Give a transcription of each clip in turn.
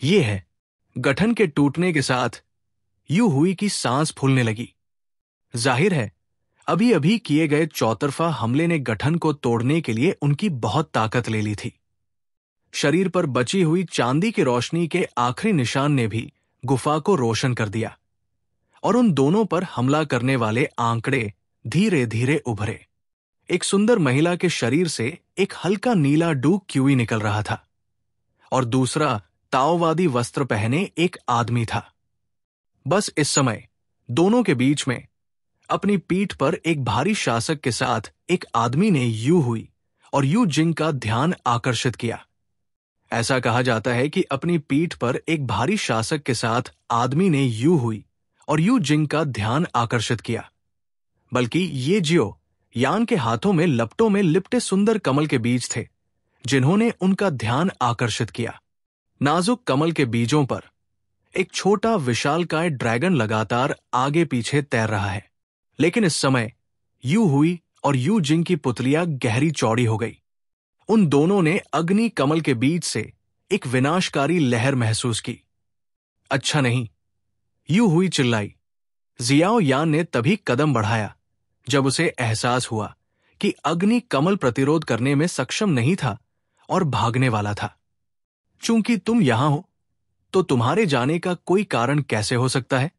ये है। गठन के टूटने के साथ यू हुई की सांस फूलने लगी। जाहिर है, अभी अभी किए गए चौतरफा हमले ने गठन को तोड़ने के लिए उनकी बहुत ताकत ले ली थी। शरीर पर बची हुई चांदी की रोशनी के आखिरी निशान ने भी गुफा को रोशन कर दिया और उन दोनों पर हमला करने वाले आंकड़े धीरे धीरे उभरे। एक सुंदर महिला के शरीर से एक हल्का नीला डूक क्यूई निकल रहा था और दूसरा ताओवादी वस्त्र पहने एक आदमी था। बस इस समय दोनों के बीच में अपनी पीठ पर एक भारी शासक के साथ एक आदमी ने यू हुई और यू जिंग का ध्यान आकर्षित किया। ऐसा कहा जाता है कि अपनी पीठ पर एक भारी शासक के साथ आदमी ने यू हुई और यू जिंग का ध्यान आकर्षित किया। बल्कि ये जियो यान के हाथों में लपटों में लिपटे सुंदर कमल के बीज थे जिन्होंने उनका ध्यान आकर्षित किया। नाजुक कमल के बीजों पर एक छोटा विशालकाय ड्रैगन लगातार आगे पीछे तैर रहा है। लेकिन इस समय यू हुई और यू जिंग की पुतलियां गहरी चौड़ी हो गई। उन दोनों ने अग्नि कमल के बीच से एक विनाशकारी लहर महसूस की। अच्छा नहीं, यू हुई चिल्लाई। जियाओ यान ने तभी कदम बढ़ाया जब उसे एहसास हुआ कि अग्नि कमल प्रतिरोध करने में सक्षम नहीं था और भागने वाला था। चूंकि तुम यहां हो तो तुम्हारे जाने का कोई कारण कैसे हो सकता है?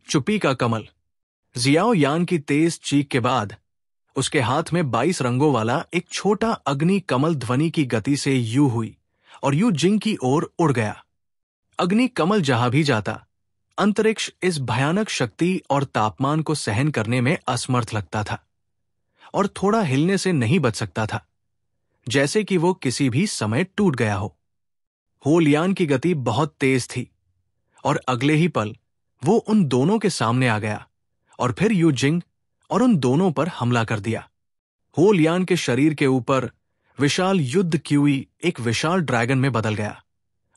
चुप्पी का कमल। जियाओ यान की तेज चीख के बाद उसके हाथ में 22 रंगों वाला एक छोटा अग्नि कमल ध्वनि की गति से यू हुई और यू जिंग की ओर उड़ गया। अग्नि कमल जहां भी जाता, अंतरिक्ष इस भयानक शक्ति और तापमान को सहन करने में असमर्थ लगता था और थोड़ा हिलने से नहीं बच सकता था, जैसे कि वो किसी भी समय टूट गया हो। होलयान की गति बहुत तेज थी और अगले ही पल वो उन दोनों के सामने आ गया और फिर यू जिंग और उन दोनों पर हमला कर दिया। होलयान के शरीर के ऊपर विशाल युद्ध क्यूई एक विशाल ड्रैगन में बदल गया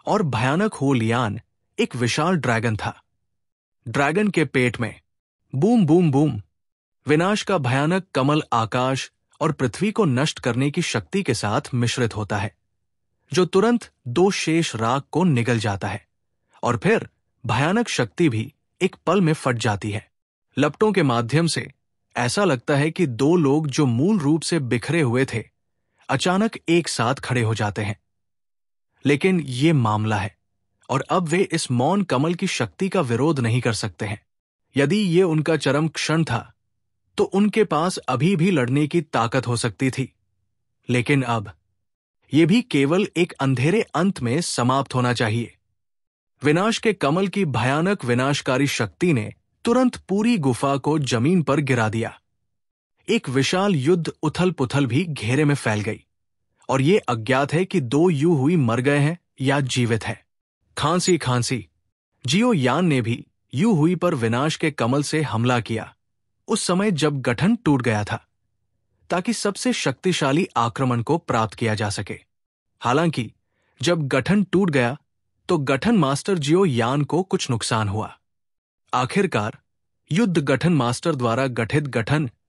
और भयानक होलयान एक विशाल ड्रैगन था। ड्रैगन के पेट में बूम बूम बूम विनाश का भयानक कमल आकाश और पृथ्वी को नष्ट करने की शक्ति के साथ मिश्रित होता है, जो तुरंत 2 शेष राख को निगल जाता है और फिर भयानक शक्ति भी एक पल में फट जाती है। लपटों के माध्यम से ऐसा लगता है कि 2 लोग जो मूल रूप से बिखरे हुए थे अचानक एक साथ खड़े हो जाते हैं। लेकिन ये मामला है और अब वे इस मौन कमल की शक्ति का विरोध नहीं कर सकते हैं। यदि ये उनका चरम क्षण था तो उनके पास अभी भी लड़ने की ताकत हो सकती थी, लेकिन अब ये भी केवल एक अंधेरे अंत में समाप्त होना चाहिए। विनाश के कमल की भयानक विनाशकारी शक्ति ने तुरंत पूरी गुफा को जमीन पर गिरा दिया। एक विशाल युद्ध उथल पुथल भी घेरे में फैल गई और ये अज्ञात है कि 2 यू हुई मर गए हैं या जीवित है। खांसी खांसी। जियो यान ने भी यू हुई पर विनाश के कमल से हमला किया उस समय जब गठन टूट गया था, ताकि सबसे शक्तिशाली आक्रमण को प्राप्त किया जा सके। हालांकि जब गठन टूट गया तो गठन मास्टर जियो यान को कुछ नुकसान हुआ। आखिरकार युद्ध गठन मास्टर द्वारा गठित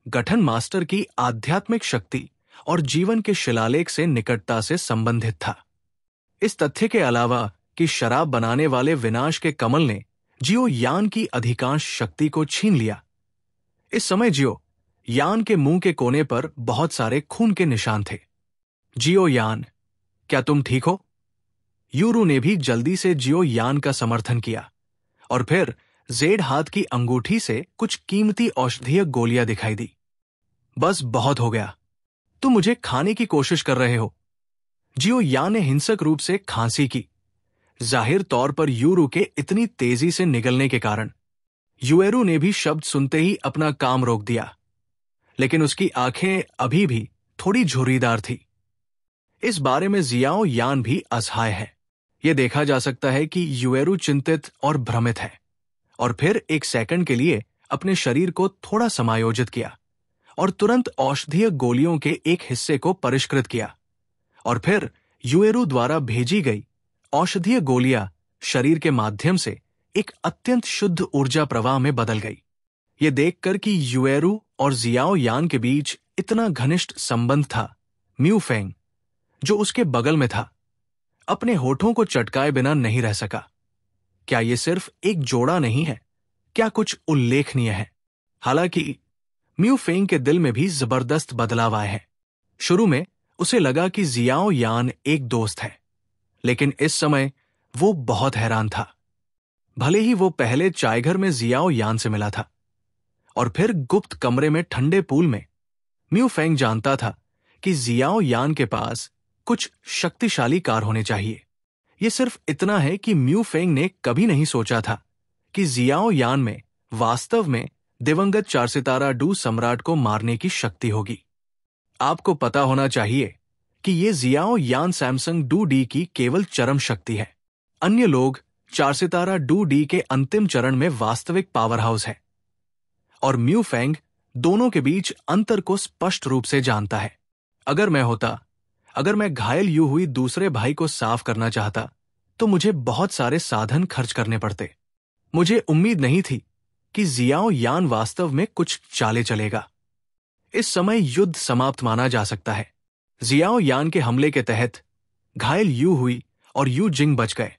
गठन मास्टर की आध्यात्मिक शक्ति और जीवन के शिलालेख से निकटता से संबंधित था। इस तथ्य के अलावा कि शराब बनाने वाले विनाश के कमल ने जियो यान की अधिकांश शक्ति को छीन लिया। इस समय जियो यान के मुंह के कोने पर बहुत सारे खून के निशान थे। जियो यान, क्या तुम ठीक हो? यूरू ने भी जल्दी से जियो यान का समर्थन किया और फिर जेड हाथ की अंगूठी से कुछ कीमती औषधीय गोलियां दिखाई दी। बस बहुत हो गया, तुम मुझे खाने की कोशिश कर रहे हो। जियो यान ने हिंसक रूप से खांसी की, जाहिर तौर पर यूरू के इतनी तेजी से निगलने के कारण। यूएरू ने भी शब्द सुनते ही अपना काम रोक दिया, लेकिन उसकी आंखें अभी भी थोड़ी झुर्रीदार थी। इस बारे में जियाओ यान भी असहाय है। यह देखा जा सकता है कि यूएरू चिंतित और भ्रमित है और फिर एक सेकंड के लिए अपने शरीर को थोड़ा समायोजित किया और तुरंत औषधीय गोलियों के एक हिस्से को परिष्कृत किया और फिर यूएरू द्वारा भेजी गई औषधीय गोलियां शरीर के माध्यम से एक अत्यंत शुद्ध ऊर्जा प्रवाह में बदल गई। ये देखकर कि यूएरू और जियाओ यान के बीच इतना घनिष्ठ संबंध था, म्यू फेंग, जो उसके बगल में था, अपने होठों को चटकाए बिना नहीं रह सका। क्या ये सिर्फ एक जोड़ा नहीं है, क्या कुछ उल्लेखनीय है? हालांकि म्यू फेंग के दिल में भी जबरदस्त बदलाव आए हैं। शुरू में उसे लगा कि जियाओ यान एक दोस्त है, लेकिन इस समय वो बहुत हैरान था। भले ही वो पहले चायघर में जियाओ यान से मिला था और फिर गुप्त कमरे में ठंडे पूल में, म्यू फेंग जानता था कि जियाओ यान के पास कुछ शक्तिशाली कार होने चाहिए। ये सिर्फ इतना है कि म्यू फेंग ने कभी नहीं सोचा था कि जियाओ यान में वास्तव में दिवंगत 4 सितारा डू सम्राट को मारने की शक्ति होगी। आपको पता होना चाहिए कि ये जियाओ यान सैमसंग डू डी की केवल चरम शक्ति है। अन्य लोग 4 सितारा डू डी के अंतिम चरण में वास्तविक पावर हाउस है, और म्यू फेंग दोनों के बीच अंतर को स्पष्ट रूप से जानता है। अगर मैं घायल यू हुई दूसरे भाई को साफ करना चाहता तो मुझे बहुत सारे साधन खर्च करने पड़ते। मुझे उम्मीद नहीं थी कि जियाओ यान वास्तव में कुछ चाले चलेगा। इस समय युद्ध समाप्त माना जा सकता है। जियाओ यान के हमले के तहत घायल यू हुई और यू जिंग बच गए।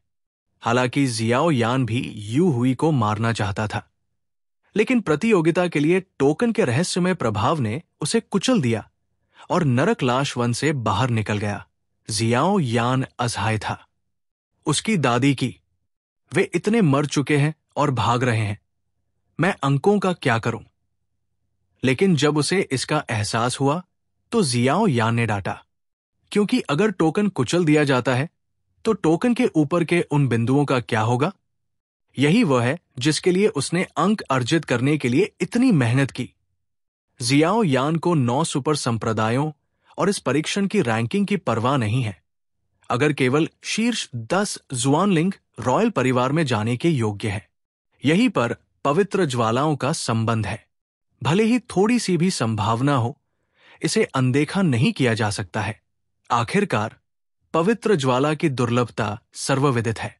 हालांकि जियाओ यान भी यू हुई को मारना चाहता था, लेकिन प्रतियोगिता के लिए टोकन के रहस्यमय प्रभाव ने उसे कुचल दिया और नरक लाश वन से बाहर निकल गया। जियाओ यान असहाय था। उसकी दादी की, वे इतने मर चुके हैं और भाग रहे हैं, मैं अंकों का क्या करूं? लेकिन जब उसे इसका एहसास हुआ तो जियाओ यान ने डांटा, क्योंकि अगर टोकन कुचल दिया जाता है तो टोकन के ऊपर के उन बिंदुओं का क्या होगा? यही वह है जिसके लिए उसने अंक अर्जित करने के लिए इतनी मेहनत की। जियाओ यान को 9 सुपर संप्रदायों और इस परीक्षण की रैंकिंग की परवाह नहीं है। अगर केवल शीर्ष 10 जुआनलिंग रॉयल परिवार में जाने के योग्य है। यहीं पर पवित्र ज्वालाओं का संबंध है। भले ही थोड़ी सी भी संभावना हो, इसे अनदेखा नहीं किया जा सकता है। आखिरकार पवित्र ज्वाला की दुर्लभता सर्वविदित है।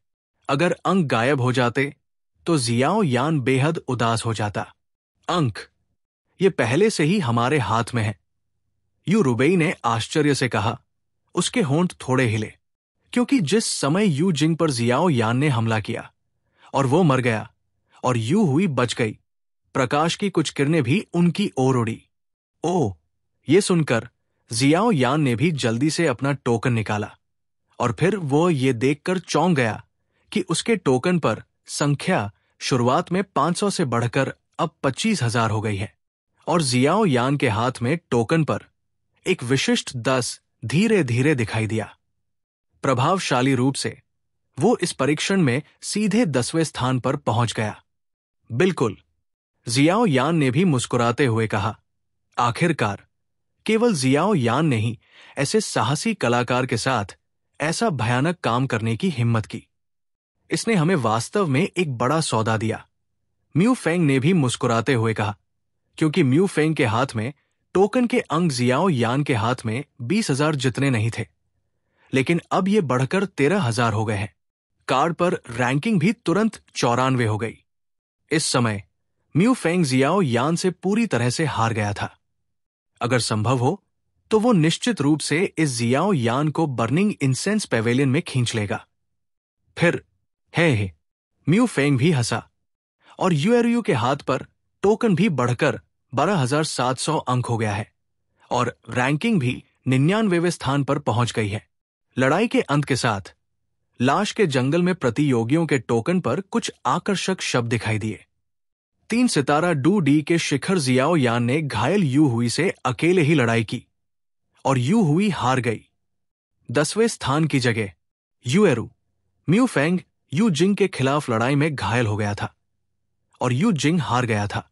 अगर अंक गायब हो जाते तो जियाओ यान बेहद उदास हो जाता। अंक, ये पहले से ही हमारे हाथ में है, यू रुबेई ने आश्चर्य से कहा। उसके होंठ थोड़े हिले, क्योंकि जिस समय यू जिंग पर जियाओ यान ने हमला किया और वो मर गया और यू हुई बच गई, प्रकाश की कुछ किरणें भी उनकी ओर उड़ी। ओह, ये सुनकर जियाओ यान ने भी जल्दी से अपना टोकन निकाला, और फिर वो ये देखकर चौंक गया कि उसके टोकन पर संख्या शुरुआत में 500 से बढ़कर अब 25,000 हो गई है, और जियाओ यान के हाथ में टोकन पर एक विशिष्ट 10 धीरे धीरे दिखाई दिया। प्रभावशाली रूप से वो इस परीक्षण में सीधे 10वें स्थान पर पहुंच गया। बिल्कुल, जियाओ यान ने भी मुस्कुराते हुए कहा। आखिरकार केवल जियाओ यान ने ही ऐसे साहसी कलाकार के साथ ऐसा भयानक काम करने की हिम्मत की। इसने हमें वास्तव में एक बड़ा सौदा दिया। म्यू फेंग ने भी मुस्कुराते हुए कहा, क्योंकि म्यू फेंग के हाथ में टोकन के अंक जियाओ यान के हाथ में 20,000 जितने नहीं थे, लेकिन अब ये बढ़कर 13,000 हो गए हैं। कार्ड पर रैंकिंग भी तुरंत 94 हो गई। इस समय म्यू फेंग जियाओ यान से पूरी तरह से हार गया था। अगर संभव हो तो वो निश्चित रूप से इस जियाओ यान को बर्निंग इंसेंस पेवेलियन में खींच लेगा। फिर हे म्यू फेंग भी हंसा, और यूएरयू के हाथ पर टोकन भी बढ़कर 12,700 अंक हो गया है, और रैंकिंग भी 99वें स्थान पर पहुंच गई है। लड़ाई के अंत के साथ लाश के जंगल में प्रतियोगियों के टोकन पर कुछ आकर्षक शब्द दिखाई दिए। 3 सितारा डू डी के शिखर जियाओ यान ने घायल यू हुई से अकेले ही लड़ाई की, और यू हुई हार गई। 10वें स्थान की जगह यूएरू, म्यू फेंग यू जिंग के खिलाफ लड़ाई में घायल हो गया था, और यू जिंग हार गया था।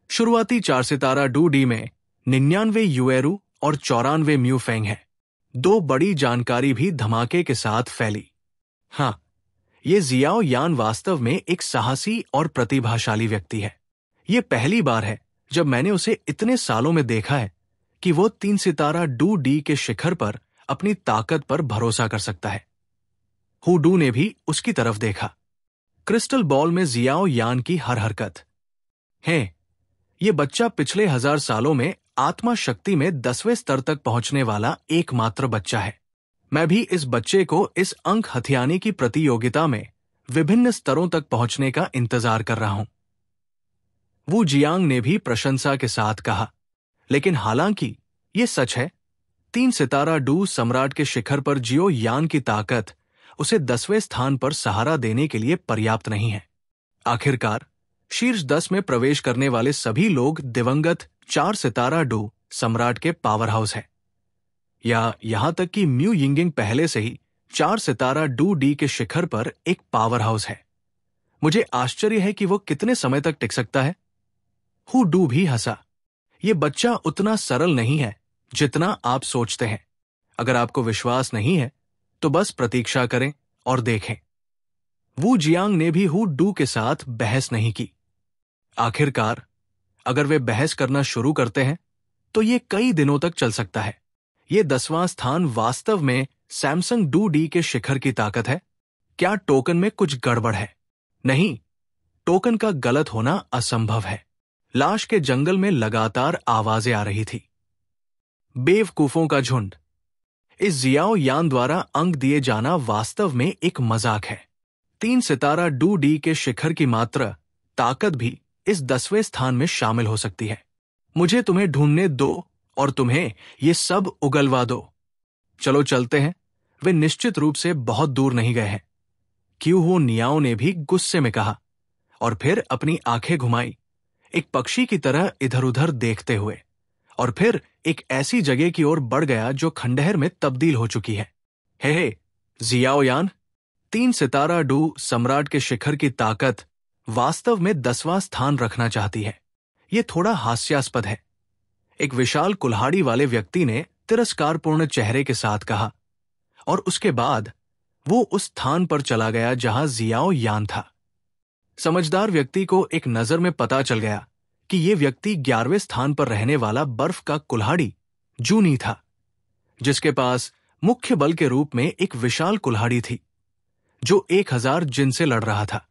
शुरुआती 4 सितारा डू डी में 99 यूएरू और 94 म्यू फेंग है। 2 बड़ी जानकारी भी धमाके के साथ फैली। हाँ, ये जियाओ यान वास्तव में एक साहसी और प्रतिभाशाली व्यक्ति है। ये पहली बार है जब मैंने उसे इतने सालों में देखा है कि वो 3 सितारा डू डी के शिखर पर अपनी ताकत पर भरोसा कर सकता है। हुडू ने भी उसकी तरफ देखा। क्रिस्टल बॉल में जियाओ यान की हर हरकत है। ये बच्चा पिछले 1000 सालों में आत्मा शक्ति में 10वें स्तर तक पहुंचने वाला एकमात्र बच्चा है। मैं भी इस बच्चे को इस अंक हथियाने की प्रतियोगिता में विभिन्न स्तरों तक पहुंचने का इंतजार कर रहा हूं। वू जियांग ने भी प्रशंसा के साथ कहा, लेकिन हालांकि ये सच है, 3 सितारा डू सम्राट के शिखर पर जियो यान की ताकत उसे 10वें स्थान पर सहारा देने के लिए पर्याप्त नहीं है। आखिरकार शीर्ष 10 में प्रवेश करने वाले सभी लोग दिवंगत 4 सितारा डू सम्राट के पावर हाउस हैं, या यहां तक कि म्यू यिंगिंग पहले से ही 4 सितारा डू डी के शिखर पर एक पावर हाउस है। मुझे आश्चर्य है कि वो कितने समय तक टिक सकता है। हु डू भी हंसा। ये बच्चा उतना सरल नहीं है जितना आप सोचते हैं। अगर आपको विश्वास नहीं है तो बस प्रतीक्षा करें और देखें। वू जियांग ने भी हु डू के साथ बहस नहीं की। आखिरकार अगर वे बहस करना शुरू करते हैं तो ये कई दिनों तक चल सकता है। ये 10वां स्थान वास्तव में सैमसंग डू डी के शिखर की ताकत है। क्या टोकन में कुछ गड़बड़ है? नहीं, टोकन का गलत होना असंभव है। लाश के जंगल में लगातार आवाजें आ रही थी। बेवकूफों का झुंड। इस जियाओ यान द्वारा अंक दिए जाना वास्तव में एक मजाक है। 3 सितारा डू डी के शिखर की मात्रा ताकत भी इस 10वें स्थान में शामिल हो सकती है। मुझे तुम्हें ढूंढने दो और तुम्हें ये सब उगलवा दो। चलो चलते हैं। वे निश्चित रूप से बहुत दूर नहीं गए हैं, क्यू हो नियाओ ने भी गुस्से में कहा, और फिर अपनी आंखें घुमाई, एक पक्षी की तरह इधर उधर देखते हुए, और फिर एक ऐसी जगह की ओर बढ़ गया जो खंडहर में तब्दील हो चुकी है। हे जियाओ यान, 3 सितारा डू सम्राट के शिखर की ताकत वास्तव में 10वां स्थान रखना चाहती है। ये थोड़ा हास्यास्पद है, एक विशाल कुल्हाड़ी वाले व्यक्ति ने तिरस्कारपूर्ण चेहरे के साथ कहा, और उसके बाद वो उस स्थान पर चला गया जहां जियाओ यान था। समझदार व्यक्ति को एक नजर में पता चल गया कि ये व्यक्ति 11वें स्थान पर रहने वाला बर्फ का कुल्हाड़ी जूनी था, जिसके पास मुख्य बल के रूप में एक विशाल कुल्हाड़ी थी जो 1000 जिन से लड़ रहा था,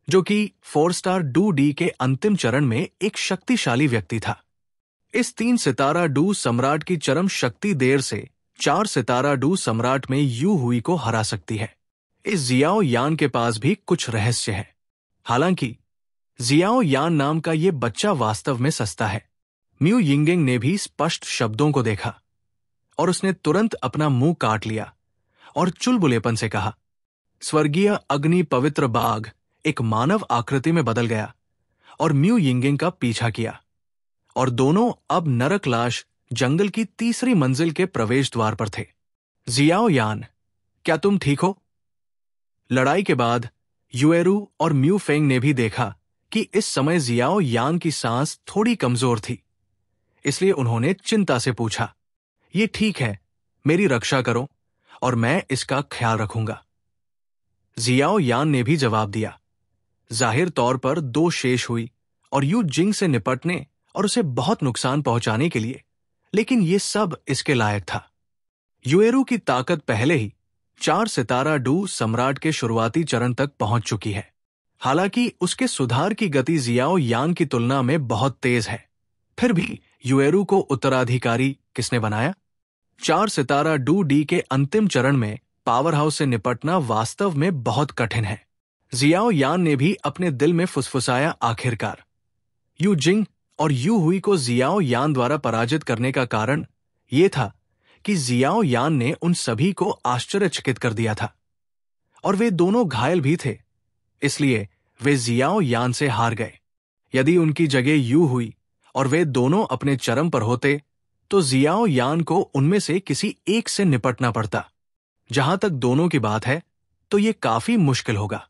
जो कि 4 स्टार डू डी के अंतिम चरण में एक शक्तिशाली व्यक्ति था। इस 3 सितारा डू सम्राट की चरम शक्ति देर से 4 सितारा डू सम्राट में यू हुई को हरा सकती है। इस जियाओ यान के पास भी कुछ रहस्य है। हालांकि जियाओ यान नाम का ये बच्चा वास्तव में सस्ता है। म्यू यिंगिंग ने भी स्पष्ट शब्दों को देखा, और उसने तुरंत अपना मुंह काट लिया और चुलबुलेपन से कहा, स्वर्गीय अग्नि पवित्र बाघ एक मानव आकृति में बदल गया और म्यू यिंगिंग का पीछा किया, और दोनों अब नरक लाश जंगल की 3री मंजिल के प्रवेश द्वार पर थे। जियाओ यान, क्या तुम ठीक हो? लड़ाई के बाद युएरू और म्यू फेंग ने भी देखा कि इस समय जियाओ यान की सांस थोड़ी कमजोर थी, इसलिए उन्होंने चिंता से पूछा, ये ठीक है, मेरी रक्षा करो और मैं इसका ख्याल रखूंगा। जियाओ यान ने भी जवाब दिया। जाहिर तौर पर 2 शेष हुई और यू जिंग से निपटने और उसे बहुत नुकसान पहुंचाने के लिए, लेकिन ये सब इसके लायक था। युएरू की ताकत पहले ही 4 सितारा डू सम्राट के शुरुआती चरण तक पहुंच चुकी है। हालांकि उसके सुधार की गति जियाओ यान की तुलना में बहुत तेज है, फिर भी युएरू को उत्तराधिकारी किसने बनाया? 4 सितारा डू डी के अंतिम चरण में पावर हाउस से निपटना वास्तव में बहुत कठिन है। जियाओ यान ने भी अपने दिल में फुसफुसाया, आखिरकार यू जिंग और यू हुई को जियाओ यान द्वारा पराजित करने का कारण यह था कि जियाओ यान ने उन सभी को आश्चर्यचकित कर दिया था, और वे दोनों घायल भी थे, इसलिए वे जियाओ यान से हार गए। यदि उनकी जगह यू हुई और वे दोनों अपने चरम पर होते तो जियाओ यान को उनमें से किसी एक से निपटना पड़ता। जहां तक दोनों की बात है तो ये काफी मुश्किल होगा।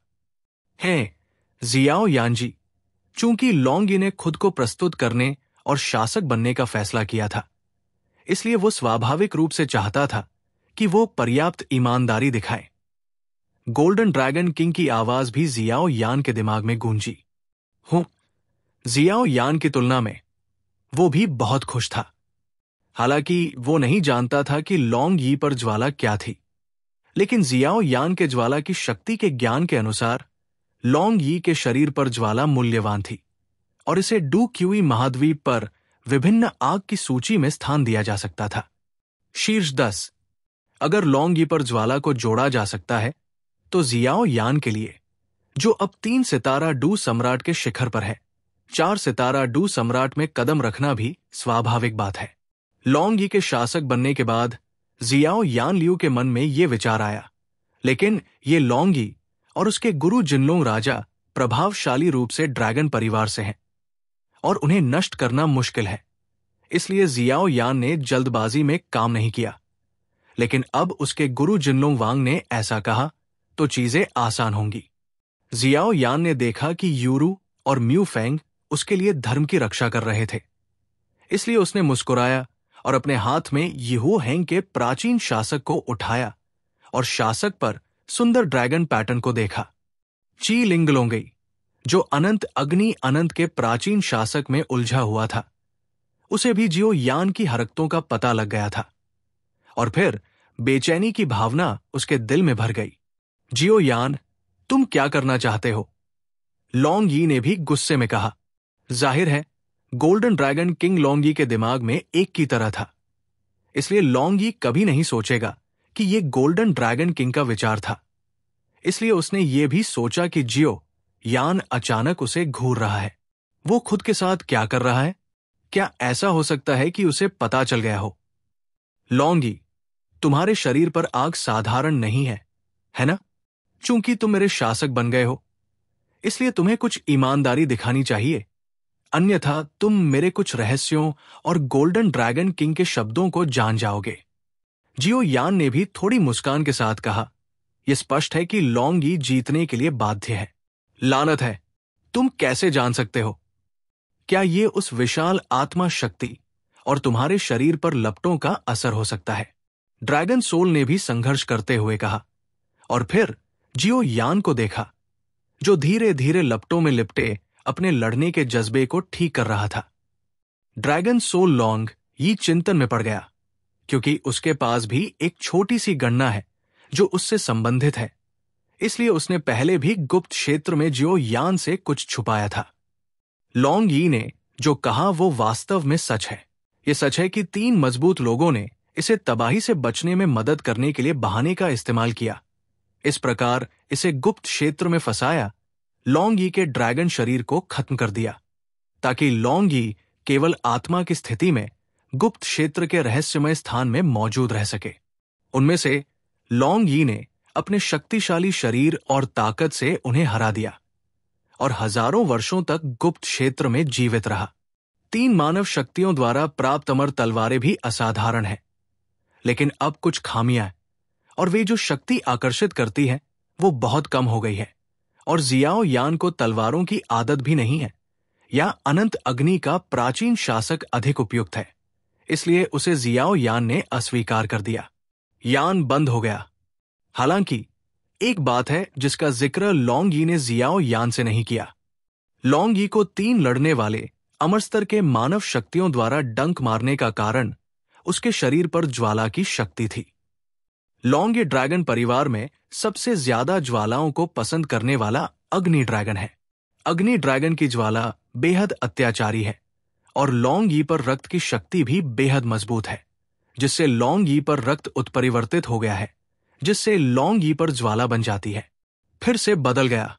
हैं जियाओ यान जी, चूंकि लॉन्गी ने खुद को प्रस्तुत करने और शासक बनने का फैसला किया था, इसलिए वो स्वाभाविक रूप से चाहता था कि वो पर्याप्त ईमानदारी दिखाए। गोल्डन ड्रैगन किंग की आवाज भी जियाओ यान के दिमाग में गूंजी। जियाओ यान की तुलना में वो भी बहुत खुश था। हालांकि वो नहीं जानता था कि लॉन्ग यी पर ज्वाला क्या थी, लेकिन जियाओ यान के ज्वाला की शक्ति के ज्ञान के अनुसार लॉन्ग यी के शरीर पर ज्वाला मूल्यवान थी, और इसे डू क्यूई महाद्वीप पर विभिन्न आग की सूची में स्थान दिया जा सकता था। शीर्ष 10। अगर लौंगी पर ज्वाला को जोड़ा जा सकता है तो जियाओ यान के लिए, जो अब 3 सितारा डू सम्राट के शिखर पर है, 4 सितारा डू सम्राट में कदम रखना भी स्वाभाविक बात है। लौंगी के शासक बनने के बाद जियाओ यान लियू के मन में ये विचार आया, लेकिन ये लौंगी और उसके गुरु जिनलोंग राजा प्रभावशाली रूप से ड्रैगन परिवार से हैं और उन्हें नष्ट करना मुश्किल है। इसलिए जियाओ यान ने जल्दबाजी में काम नहीं किया। लेकिन अब उसके गुरु जिनलोंग वांग ने ऐसा कहा तो चीजें आसान होंगी। जियाओ यान ने देखा कि यूरू और म्यू फेंग उसके लिए धर्म की रक्षा कर रहे थे, इसलिए उसने मुस्कुराया और अपने हाथ में यीहू हेंग के प्राचीन शासक को उठाया और शासक पर सुंदर ड्रैगन पैटर्न को देखा। ची लिंगलोंगई, जो अनंत अग्नि अनंत के प्राचीन शासक में उलझा हुआ था, उसे भी जियो यान की हरकतों का पता लग गया था और फिर बेचैनी की भावना उसके दिल में भर गई। जियो यान, तुम क्या करना चाहते हो? लौंग यी ने भी गुस्से में कहा। जाहिर है गोल्डन ड्रैगन किंग लौंग यी के दिमाग में एक की तरह था, इसलिए लौंग यी कभी नहीं सोचेगा कि यह गोल्डन ड्रैगन किंग का विचार था। इसलिए उसने ये भी सोचा कि जियो यान अचानक उसे घूर रहा है। वो खुद के साथ क्या कर रहा है? क्या ऐसा हो सकता है कि उसे पता चल गया हो? लौंगी, तुम्हारे शरीर पर आग साधारण नहीं है ना? चूंकि तुम मेरे शासक बन गए हो, इसलिए तुम्हें कुछ ईमानदारी दिखानी चाहिए, अन्यथा तुम मेरे कुछ रहस्यों और गोल्डन ड्रैगन किंग के शब्दों को जान जाओगे। जियो यान ने भी थोड़ी मुस्कान के साथ कहा। यह स्पष्ट है कि लौंगी जीतने के लिए बाध्य है। लानत है, तुम कैसे जान सकते हो? क्या ये उस विशाल आत्मा शक्ति और तुम्हारे शरीर पर लपटों का असर हो सकता है? ड्रैगन सोल ने भी संघर्ष करते हुए कहा और फिर जियो यान को देखा, जो धीरे धीरे लपटों में लिपटे अपने लड़ने के जज्बे को ठीक कर रहा था। ड्रैगन सोल लौंग यी चिंतन में पड़ गया, क्योंकि उसके पास भी एक छोटी सी गणना है जो उससे संबंधित है। इसलिए उसने पहले भी गुप्त क्षेत्र में जियो यान से कुछ छुपाया था। लौंग यी ने जो कहा वो वास्तव में सच है। ये सच है कि 3 मजबूत लोगों ने इसे तबाही से बचने में मदद करने के लिए बहाने का इस्तेमाल किया। इस प्रकार इसे गुप्त क्षेत्र में फंसाया, लौंग यी के ड्रैगन शरीर को खत्म कर दिया, ताकि लौंग यी केवल आत्मा की स्थिति में गुप्त क्षेत्र के रहस्यमय स्थान में मौजूद रह सके। उनमें से लौंग यी ने अपने शक्तिशाली शरीर और ताकत से उन्हें हरा दिया और हजारों वर्षों तक गुप्त क्षेत्र में जीवित रहा। 3 मानव शक्तियों द्वारा प्राप्त अमर तलवारें भी असाधारण हैं, लेकिन अब कुछ खामियां हैं और वे जो शक्ति आकर्षित करती है वो बहुत कम हो गई है और जियाओ यान को तलवारों की आदत भी नहीं है या अनंत अग्नि का प्राचीन शासक अधिक उपयुक्त है, इसलिए उसे जियाओ यान ने अस्वीकार कर दिया। यान बंद हो गया। हालांकि एक बात है जिसका जिक्र लौंग यी ने जियाओ यान से नहीं किया। लौंग यी को 3 लड़ने वाले अमर स्तर के मानव शक्तियों द्वारा डंक मारने का कारण उसके शरीर पर ज्वाला की शक्ति थी। लौंग ये ड्रैगन परिवार में सबसे ज्यादा ज्वालाओं को पसंद करने वाला अग्नि ड्रैगन है। अग्नि ड्रैगन की ज्वाला बेहद अत्याचारी है और लौंग यी पर रक्त की शक्ति भी बेहद मजबूत है, जिससे लौंग यी पर रक्त उत्परिवर्तित हो गया है, जिससे लौंग यी पर ज्वाला बन जाती है। फिर से बदल गया।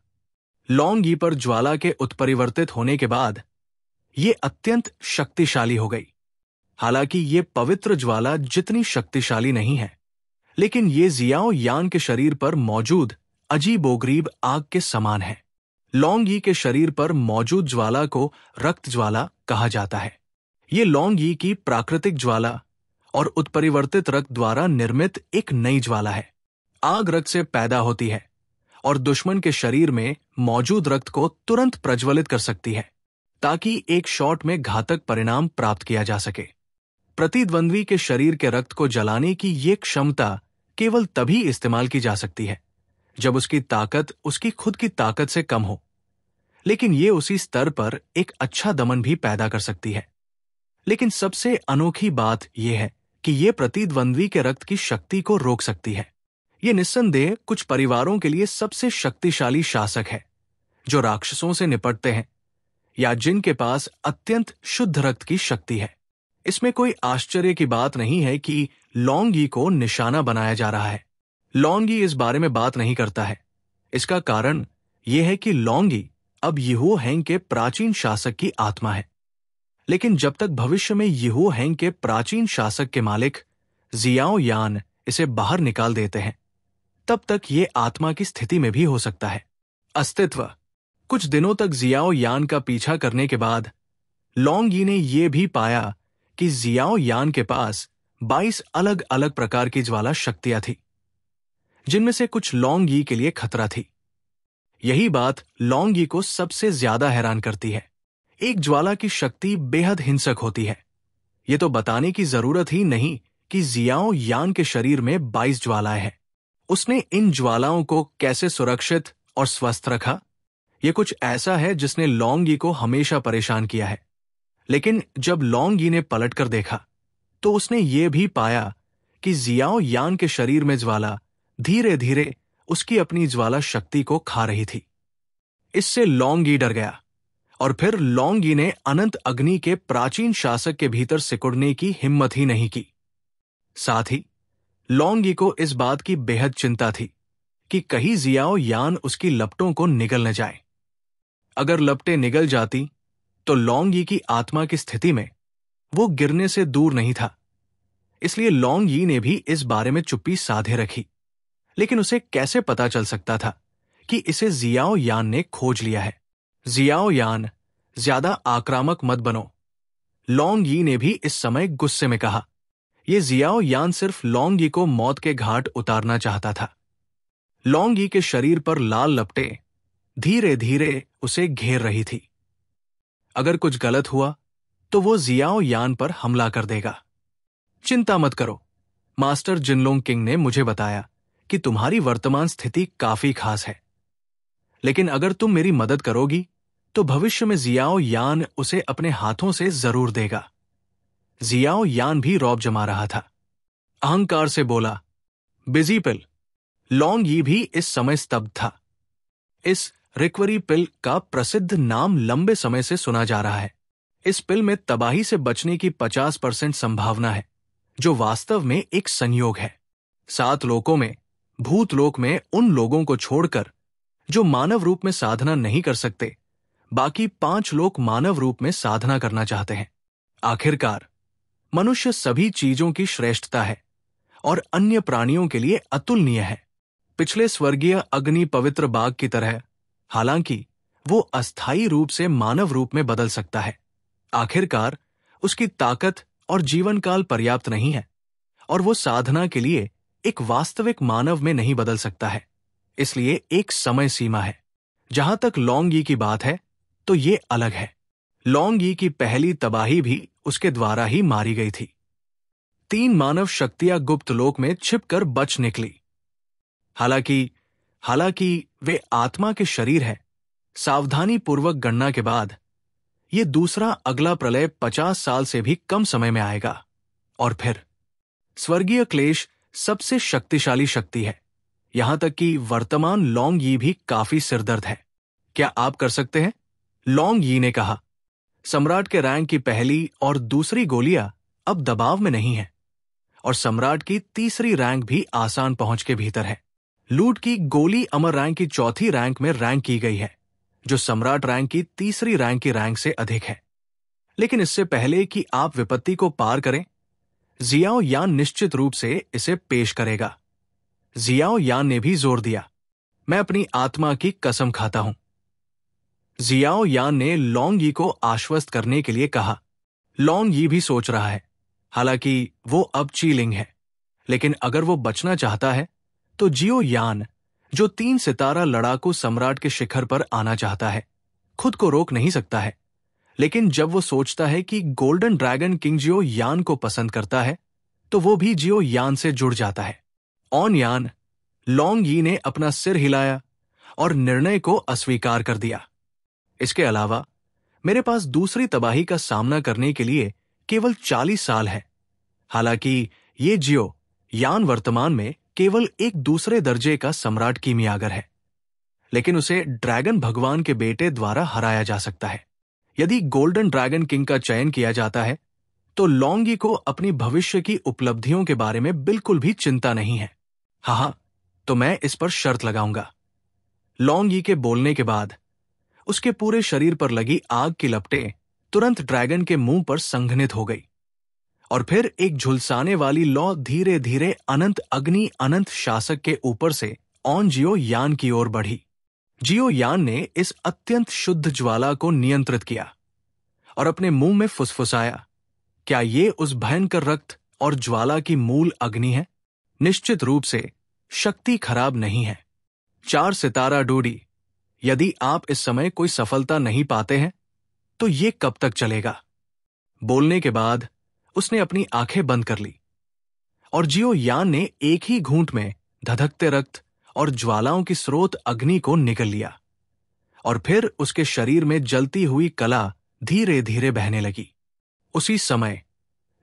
लौंग यी पर ज्वाला के उत्परिवर्तित होने के बाद ये अत्यंत शक्तिशाली हो गई। हालांकि ये पवित्र ज्वाला जितनी शक्तिशाली नहीं है, लेकिन ये जियाओ यान के शरीर पर मौजूद अजीबोगरीब आग के समान है। लौंग यी के शरीर पर मौजूद ज्वाला को रक्त ज्वाला कहा जाता है। ये लौंग यी की प्राकृतिक ज्वाला और उत्परिवर्तित रक्त द्वारा निर्मित एक नई ज्वाला है। आग रक्त से पैदा होती है और दुश्मन के शरीर में मौजूद रक्त को तुरंत प्रज्वलित कर सकती है, ताकि एक शॉट में घातक परिणाम प्राप्त किया जा सके। प्रतिद्वंद्वी के शरीर के रक्त को जलाने की ये क्षमता केवल तभी इस्तेमाल की जा सकती है जब उसकी ताकत उसकी खुद की ताकत से कम हो, लेकिन ये उसी स्तर पर एक अच्छा दमन भी पैदा कर सकती है। लेकिन सबसे अनोखी बात यह है कि ये प्रतिद्वंद्वी के रक्त की शक्ति को रोक सकती है। ये निस्संदेह कुछ परिवारों के लिए सबसे शक्तिशाली शासक है जो राक्षसों से निपटते हैं या जिनके पास अत्यंत शुद्ध रक्त की शक्ति है। इसमें कोई आश्चर्य की बात नहीं है कि लॉन्ग को निशाना बनाया जा रहा है। लॉन्ग इस बारे में बात नहीं करता है। इसका कारण यह है कि लॉन्ग अब यीहू हैंग के प्राचीन शासक की आत्मा है। लेकिन जब तक भविष्य में यीहू हैंग के प्राचीन शासक के मालिक जियाओ यान इसे बाहर निकाल देते हैं, तब तक ये आत्मा की स्थिति में भी हो सकता है। अस्तित्व। कुछ दिनों तक जियाओ यान का पीछा करने के बाद लॉन्ग ने यह भी पाया कि जियाओ यान के पास 22 अलग अलग प्रकार की ज्वाला शक्तियां थी, जिनमें से कुछ लॉन्ग के लिए खतरा थी। यही बात लॉन्ग को सबसे ज्यादा हैरान करती है। एक ज्वाला की शक्ति बेहद हिंसक होती है। यह तो बताने की जरूरत ही नहीं कि जियाओ यान के शरीर में 22 ज्वालाएं हैं। उसने इन ज्वालाओं को कैसे सुरक्षित और स्वस्थ रखा, यह कुछ ऐसा है जिसने लॉन्ग को हमेशा परेशान किया है। लेकिन जब लॉन्ग ने पलटकर देखा तो उसने ये भी पाया कि जियाओ यान के शरीर में ज्वाला धीरे धीरे उसकी अपनी ज्वाला शक्ति को खा रही थी। इससे लॉन्ग डर गया और फिर लॉन्ग ने अनंत अग्नि के प्राचीन शासक के भीतर सिकुड़ने की हिम्मत ही नहीं की। साथ ही लॉन्ग को इस बात की बेहद चिंता थी कि कहीं जियाओ यान उसकी लपटों को निगल न जाए। अगर लपटें निगल जाती तो लॉन्ग की आत्मा की स्थिति में वो गिरने से दूर नहीं था। इसलिए लॉन्ग ने भी इस बारे में चुप्पी साधे रखी। लेकिन उसे कैसे पता चल सकता था कि इसे जियाओ यान ने खोज लिया है। जियाओ यान, ज्यादा आक्रामक मत बनो, लॉन्ग ने भी इस समय गुस्से में कहा। यह जियाओ यान सिर्फ लॉन्ग को मौत के घाट उतारना चाहता था। लॉन्ग के शरीर पर लाल लपटें धीरे धीरे उसे घेर रही थी। अगर कुछ गलत हुआ तो वो जियाओ यान पर हमला कर देगा। चिंता मत करो, मास्टर जिनलोंग किंग ने मुझे बताया कि तुम्हारी वर्तमान स्थिति काफी खास है। लेकिन अगर तुम मेरी मदद करोगी तो भविष्य में जियाओ यान उसे अपने हाथों से जरूर देगा। जियाओ यान भी रौब जमा रहा था। अहंकार से बोला, बिजी पिल। लॉन्ग भी इस समय स्तब्ध था। इस रिकवरी पिल का प्रसिद्ध नाम लंबे समय से सुना जा रहा है। इस पिल में तबाही से बचने की 50% संभावना है, जो वास्तव में एक संयोग है। 7 लोकों में, भूतलोक में उन लोगों को छोड़कर जो मानव रूप में साधना नहीं कर सकते, बाकी 5 लोग मानव रूप में साधना करना चाहते हैं। आखिरकार मनुष्य सभी चीजों की श्रेष्ठता है और अन्य प्राणियों के लिए अतुलनीय है। पिछले स्वर्गीय अग्नि पवित्र बाग की तरह, हालांकि वो अस्थायी रूप से मानव रूप में बदल सकता है। आखिरकार उसकी ताकत और जीवन काल पर्याप्त नहीं है और वो साधना के लिए एक वास्तविक मानव में नहीं बदल सकता है। इसलिए एक समय सीमा है। जहां तक लॉन्ग की बात है तो ये अलग है। लॉन्ग की पहली तबाही भी उसके द्वारा ही मारी गई थी। 3 मानव शक्तियां गुप्त लोक में छिपकर बच निकली। हालांकि वे आत्मा के शरीर है। सावधानी पूर्वक गणना के बाद ये दूसरा अगला प्रलय 50 साल से भी कम समय में आएगा। और फिर स्वर्गीय क्लेश सबसे शक्तिशाली शक्ति है। यहां तक कि वर्तमान लॉन्ग भी काफी सिरदर्द है। क्या आप कर सकते हैं? लॉन्ग ने कहा। सम्राट के रैंक की पहली और दूसरी गोलियां अब दबाव में नहीं है और सम्राट की तीसरी रैंक भी आसान पहुंच के भीतर है। लूट की गोली अमर रैंक की चौथी रैंक में रैंक की गई है, जो सम्राट रैंक की तीसरी रैंक की रैंक से अधिक है। लेकिन इससे पहले कि आप विपत्ति को पार करें, जियाओ यान निश्चित रूप से इसे पेश करेगा। जियाओ यान ने भी जोर दिया, मैं अपनी आत्मा की कसम खाता हूं। जियाओ यान ने लॉन्ग को आश्वस्त करने के लिए कहा। लॉन्ग भी सोच रहा है, हालांकि वो अब चीलिंग है, लेकिन अगर वो बचना चाहता है तो जियो यान, जो 3 सितारा लड़ाकू सम्राट के शिखर पर आना चाहता है, खुद को रोक नहीं सकता है। लेकिन जब वो सोचता है कि गोल्डन ड्रैगन किंग जियो यान को पसंद करता है, तो वो भी जियो यान से जुड़ जाता है। ऑन यान, लॉन्ग ने अपना सिर हिलाया और निर्णय को अस्वीकार कर दिया। इसके अलावा मेरे पास दूसरी तबाही का सामना करने के लिए केवल 40 साल है। हालांकि ये जियो यान वर्तमान में केवल एक दूसरे दर्जे का सम्राट कीमियागर है, लेकिन उसे ड्रैगन भगवान के बेटे द्वारा हराया जा सकता है। यदि गोल्डन ड्रैगन किंग का चयन किया जाता है तो लौंगी को अपनी भविष्य की उपलब्धियों के बारे में बिल्कुल भी चिंता नहीं है। हाँ, तो मैं इस पर शर्त लगाऊंगा। लौंगी के बोलने के बाद उसके पूरे शरीर पर लगी आग की लपटें तुरंत ड्रैगन के मुंह पर संघनित हो गई, और फिर एक झुलसाने वाली लौ धीरे धीरे अनंत अग्नि अनंत शासक के ऊपर से ऑन जियो यान की ओर बढ़ी। जियो यान ने इस अत्यंत शुद्ध ज्वाला को नियंत्रित किया और अपने मुंह में फुसफुसाया, क्या ये उस भयंकर रक्त और ज्वाला की मूल अग्नि है? निश्चित रूप से शक्ति खराब नहीं है। 4 सितारा डूडी, यदि आप इस समय कोई सफलता नहीं पाते हैं तो ये कब तक चलेगा? बोलने के बाद उसने अपनी आंखें बंद कर ली और जियो यान ने एक ही घूंट में धधकते रक्त और ज्वालाओं की स्रोत अग्नि को निगल लिया, और फिर उसके शरीर में जलती हुई कला धीरे धीरे बहने लगी। उसी समय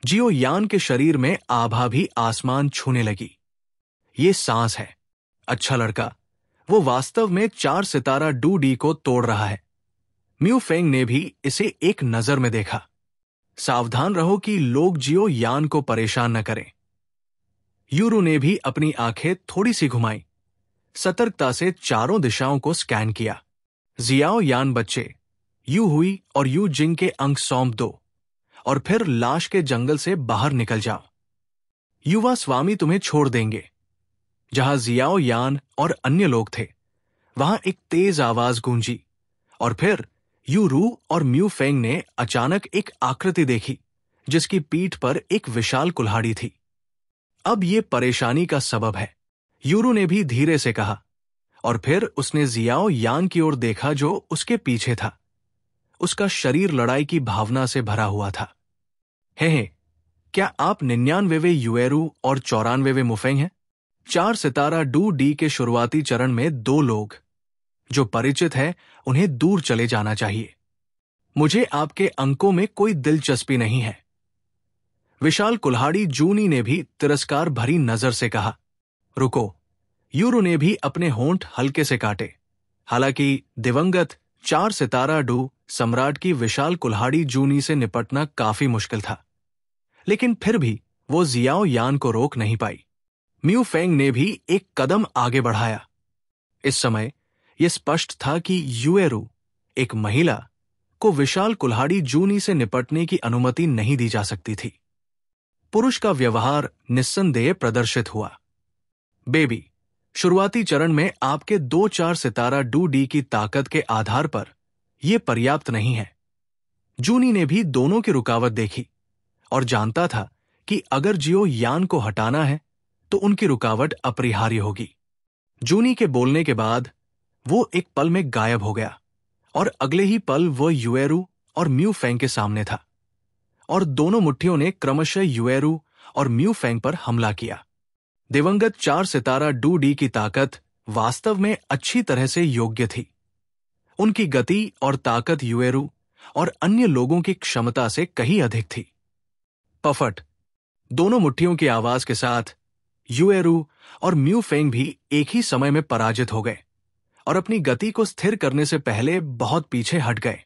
जियो यान के शरीर में आभा भी आसमान छूने लगी। ये सांस है। अच्छा लड़का, वो वास्तव में 4 सितारा डूडी को तोड़ रहा है। म्यू फेंग ने भी इसे एक नजर में देखा। सावधान रहो कि लोग जियो यान को परेशान न करें। यूरू ने भी अपनी आंखें थोड़ी सी घुमाई, सतर्कता से चारों दिशाओं को स्कैन किया। जियाओ यान बच्चे, यू हुई और यू जिंग के अंग सौंप दो और फिर लाश के जंगल से बाहर निकल जाओ। युवा स्वामी तुम्हें छोड़ देंगे। जहां जियाओ यान और अन्य लोग थे, वहां एक तेज आवाज गूंजी, और फिर यू रू और म्यू फेंग ने अचानक एक आकृति देखी जिसकी पीठ पर एक विशाल कुल्हाड़ी थी। अब ये परेशानी का सबब है, यूरू ने भी धीरे से कहा, और फिर उसने जियाओ यान की ओर देखा जो उसके पीछे था। उसका शरीर लड़ाई की भावना से भरा हुआ था। हे, क्या आप 99वें युएरू और 94वें मुफेंग हैं? 4 सितारा डू डी के शुरुआती चरण में 2 लोग जो परिचित हैं उन्हें दूर चले जाना चाहिए। मुझे आपके अंकों में कोई दिलचस्पी नहीं है। विशाल कुल्हाड़ी जूनी ने भी तिरस्कार भरी नजर से कहा। रुको, यूरू ने भी अपने होंठ हल्के से काटे। हालांकि दिवंगत 4 सितारा डू सम्राट की विशाल कुल्हाड़ी जूनी से निपटना काफी मुश्किल था, लेकिन फिर भी वो जियाओ यान को रोक नहीं पाई। म्यू फेंग ने भी एक कदम आगे बढ़ाया। इस समय यह स्पष्ट था कि युएरू, एक महिला, को विशाल कुल्हाड़ी जूनी से निपटने की अनुमति नहीं दी जा सकती थी। पुरुष का व्यवहार निस्संदेह प्रदर्शित हुआ। बेबी, शुरुआती चरण में आपके 2-4 सितारा डू डी की ताकत के आधार पर यह पर्याप्त नहीं है। जूनी ने भी दोनों की रुकावट देखी और जानता था कि अगर जियो यान को हटाना है तो उनकी रुकावट अपरिहार्य होगी। जूनी के बोलने के बाद वो एक पल में गायब हो गया और अगले ही पल वो युएरू और म्यू फेंग के सामने था, और दोनों मुट्ठियों ने क्रमशः युएरू और म्यू फेंग पर हमला किया। दिवंगत 4 सितारा डू डी की ताकत वास्तव में अच्छी तरह से योग्य थी। उनकी गति और ताकत युएरू और अन्य लोगों की क्षमता से कहीं अधिक थी। पफट, दोनों मुट्ठियों की आवाज के साथ युएरू और म्यू फेंग भी एक ही समय में पराजित हो गए और अपनी गति को स्थिर करने से पहले बहुत पीछे हट गए।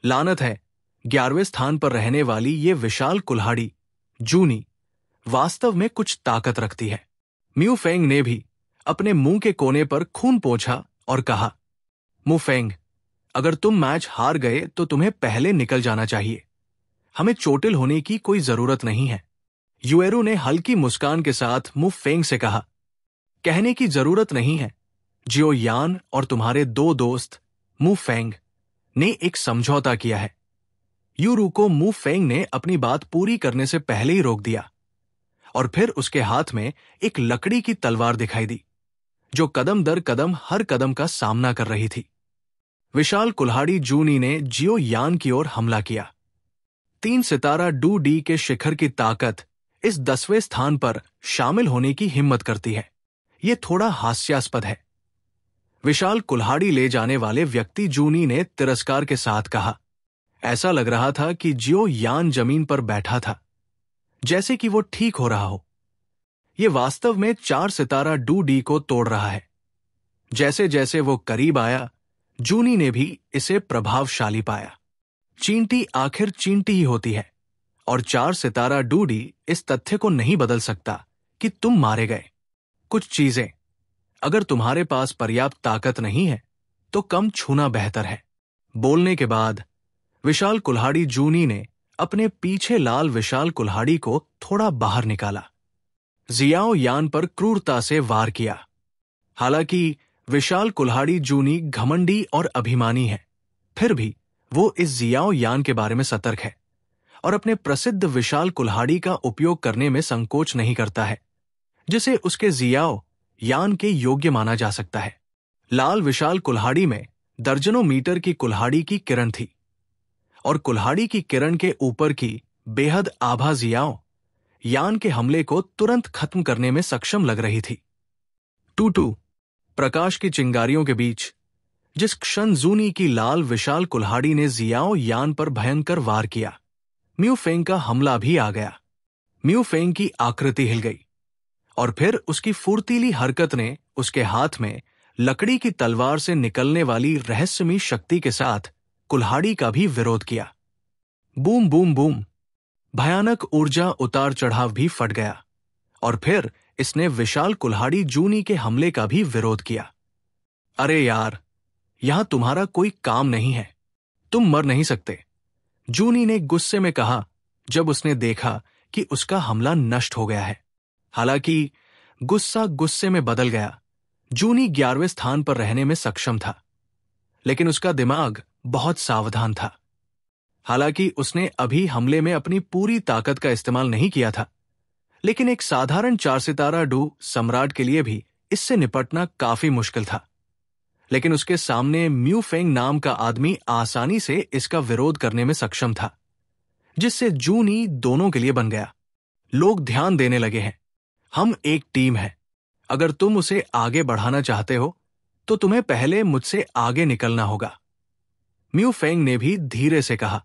लानत है, 11वें स्थान पर रहने वाली ये विशाल कुल्हाड़ी जूनी वास्तव में कुछ ताकत रखती है। म्यू फेंग ने भी अपने मुंह के कोने पर खून पोंछा और कहा, मू फेंग, अगर तुम मैच हार गए तो तुम्हें पहले निकल जाना चाहिए। हमें चोटिल होने की कोई जरूरत नहीं है। युएरू ने हल्की मुस्कान के साथ मू फेंग से कहा, कहने की जरूरत नहीं है। जियो यान और तुम्हारे 2 दोस्त मू फेंग ने एक समझौता किया है। यूरू को मू फेंग ने अपनी बात पूरी करने से पहले ही रोक दिया, और फिर उसके हाथ में एक लकड़ी की तलवार दिखाई दी जो कदम दर कदम हर कदम का सामना कर रही थी। विशाल कुल्हाड़ी जूनी ने जियो यान की ओर हमला किया। 3 सितारा डू डी के शिखर की ताकत इस 10वें स्थान पर शामिल होने की हिम्मत करती है। यह थोड़ा हास्यास्पद है। विशाल कुल्हाड़ी ले जाने वाले व्यक्ति जूनी ने तिरस्कार के साथ कहा। ऐसा लग रहा था कि जियो यान जमीन पर बैठा था, जैसे कि वो ठीक हो रहा हो। यह वास्तव में 4 सितारा डू डी को तोड़ रहा है। जैसे जैसे वो करीब आया, जूनी ने भी इसे प्रभावशाली पाया। चींटी आखिर चींटी ही होती है, और 4 सितारा डूडी इस तथ्य को नहीं बदल सकता कि तुम मारे गए। कुछ चीजें, अगर तुम्हारे पास पर्याप्त ताकत नहीं है तो कम छूना बेहतर है। बोलने के बाद विशाल कुल्हाड़ी जूनी ने अपने पीछे लाल विशाल कुल्हाड़ी को थोड़ा बाहर निकाला। जियाओ यान पर क्रूरता से वार किया। हालांकि विशाल कुल्हाड़ी जूनी घमंडी और अभिमानी है, फिर भी वो इस जियाओ यान के बारे में सतर्क है और अपने प्रसिद्ध विशाल कुल्हाड़ी का उपयोग करने में संकोच नहीं करता है, जिसे उसके जियाओ यान के योग्य माना जा सकता है। लाल विशाल कुल्हाड़ी में दर्जनों मीटर की कुल्हाड़ी की किरण थी और कुल्हाड़ी की किरण के ऊपर की बेहद आभा जियाओ यान के हमले को तुरंत खत्म करने में सक्षम लग रही थी। टूटू, प्रकाश की चिंगारियों के बीच जिस क्षण जूनी की लाल विशाल कुल्हाड़ी ने जियाओ यान पर भयंकर वार किया, म्यू फेंग का हमला भी आ गया। म्यू फेंग की आकृति हिल गई और फिर उसकी फुर्तीली हरकत ने उसके हाथ में लकड़ी की तलवार से निकलने वाली रहस्यमयी शक्ति के साथ कुल्हाड़ी का भी विरोध किया। बूम बूम बूम, भयानक ऊर्जा उतार चढ़ाव भी फट गया और फिर इसने विशाल कुल्हाड़ी जूनी के हमले का भी विरोध किया। अरे यार, यहां तुम्हारा कोई काम नहीं है, तुम मर नहीं सकते, जूनी ने गुस्से में कहा जब उसने देखा कि उसका हमला नष्ट हो गया है। हालांकि गुस्सा गुस्से में बदल गया। जूनी 11वें स्थान पर रहने में सक्षम था, लेकिन उसका दिमाग बहुत सावधान था। हालांकि उसने अभी हमले में अपनी पूरी ताकत का इस्तेमाल नहीं किया था, लेकिन एक साधारण 4 सितारा डू सम्राट के लिए भी इससे निपटना काफी मुश्किल था। लेकिन उसके सामने म्यू फेंग नाम का आदमी आसानी से इसका विरोध करने में सक्षम था, जिससे जूनी दोनों के लिए बन गया। लोग ध्यान देने लगे हैं। हम एक टीम है। अगर तुम उसे आगे बढ़ाना चाहते हो तो तुम्हें पहले मुझसे आगे निकलना होगा, म्यू फेंग ने भी धीरे से कहा।